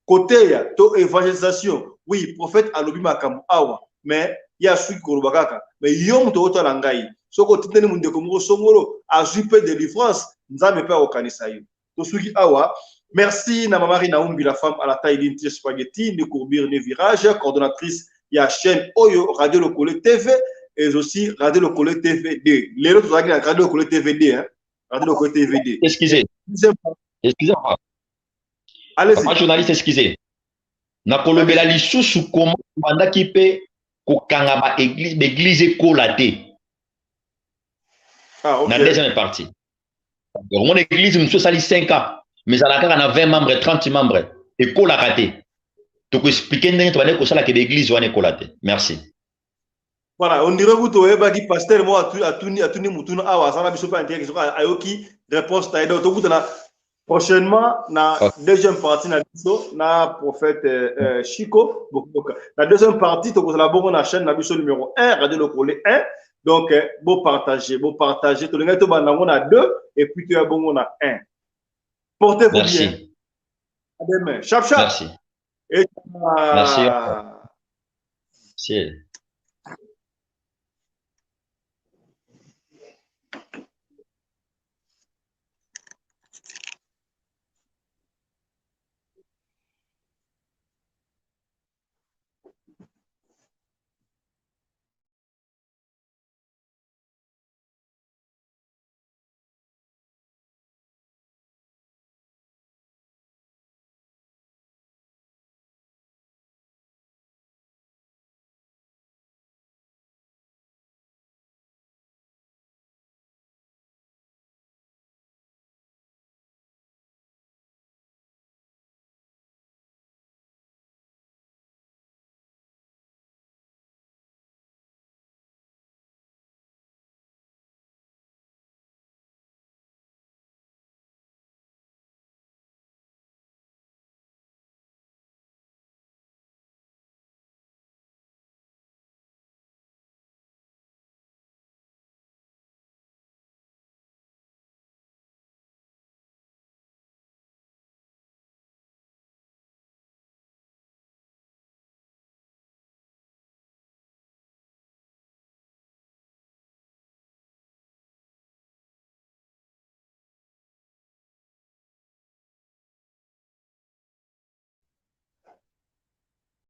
côté ya to évangélisation. Oui, prophète alobi makambo awa, mais il y a celui ko bakaka. Mais yom to to langai. Soko titene munde komoko songolo a jupe de délivrance, nzambe pa okanisa yo. To suki awa. Merci na Mamari Naoumbi, la femme à la taille d'une spaghetti, de courbir des virages, coordonnatrice de la chaîne Oyo, Radio Le Kole TV, et aussi Radio Le Kole TVD. Les autres, Radio Le Kole TVD, hein? Radio Le Kole TVD. Excusez. Excusez-moi. Allez-y. Papa journaliste, excusez. Na kolobela lisusu comment manda ki pe kokanga ba église kolate. Ah, ok. Na deuxième partie. Mon église, nous sommes 5 ans. Mais à la carte, on a 20 membres, 30 membres. Et quoi la raté? Tu peux expliquer que l'église va être merci. Voilà, on dirait que tu es un pasteur, moi, à tout mutuna awa, ça n'a pas intérêt, ayoki, réponse taïda, prochainement, na deuxième partie, na prophète Chico, la deuxième partie, tu as la chaîne, na numéro 1, Radio Le Kole 1, donc, beau partager, tu as 2, et puis tu as bon, on a 1. Portez-vous bien. À demain. Chap, chap. Merci. Et merci. Merci.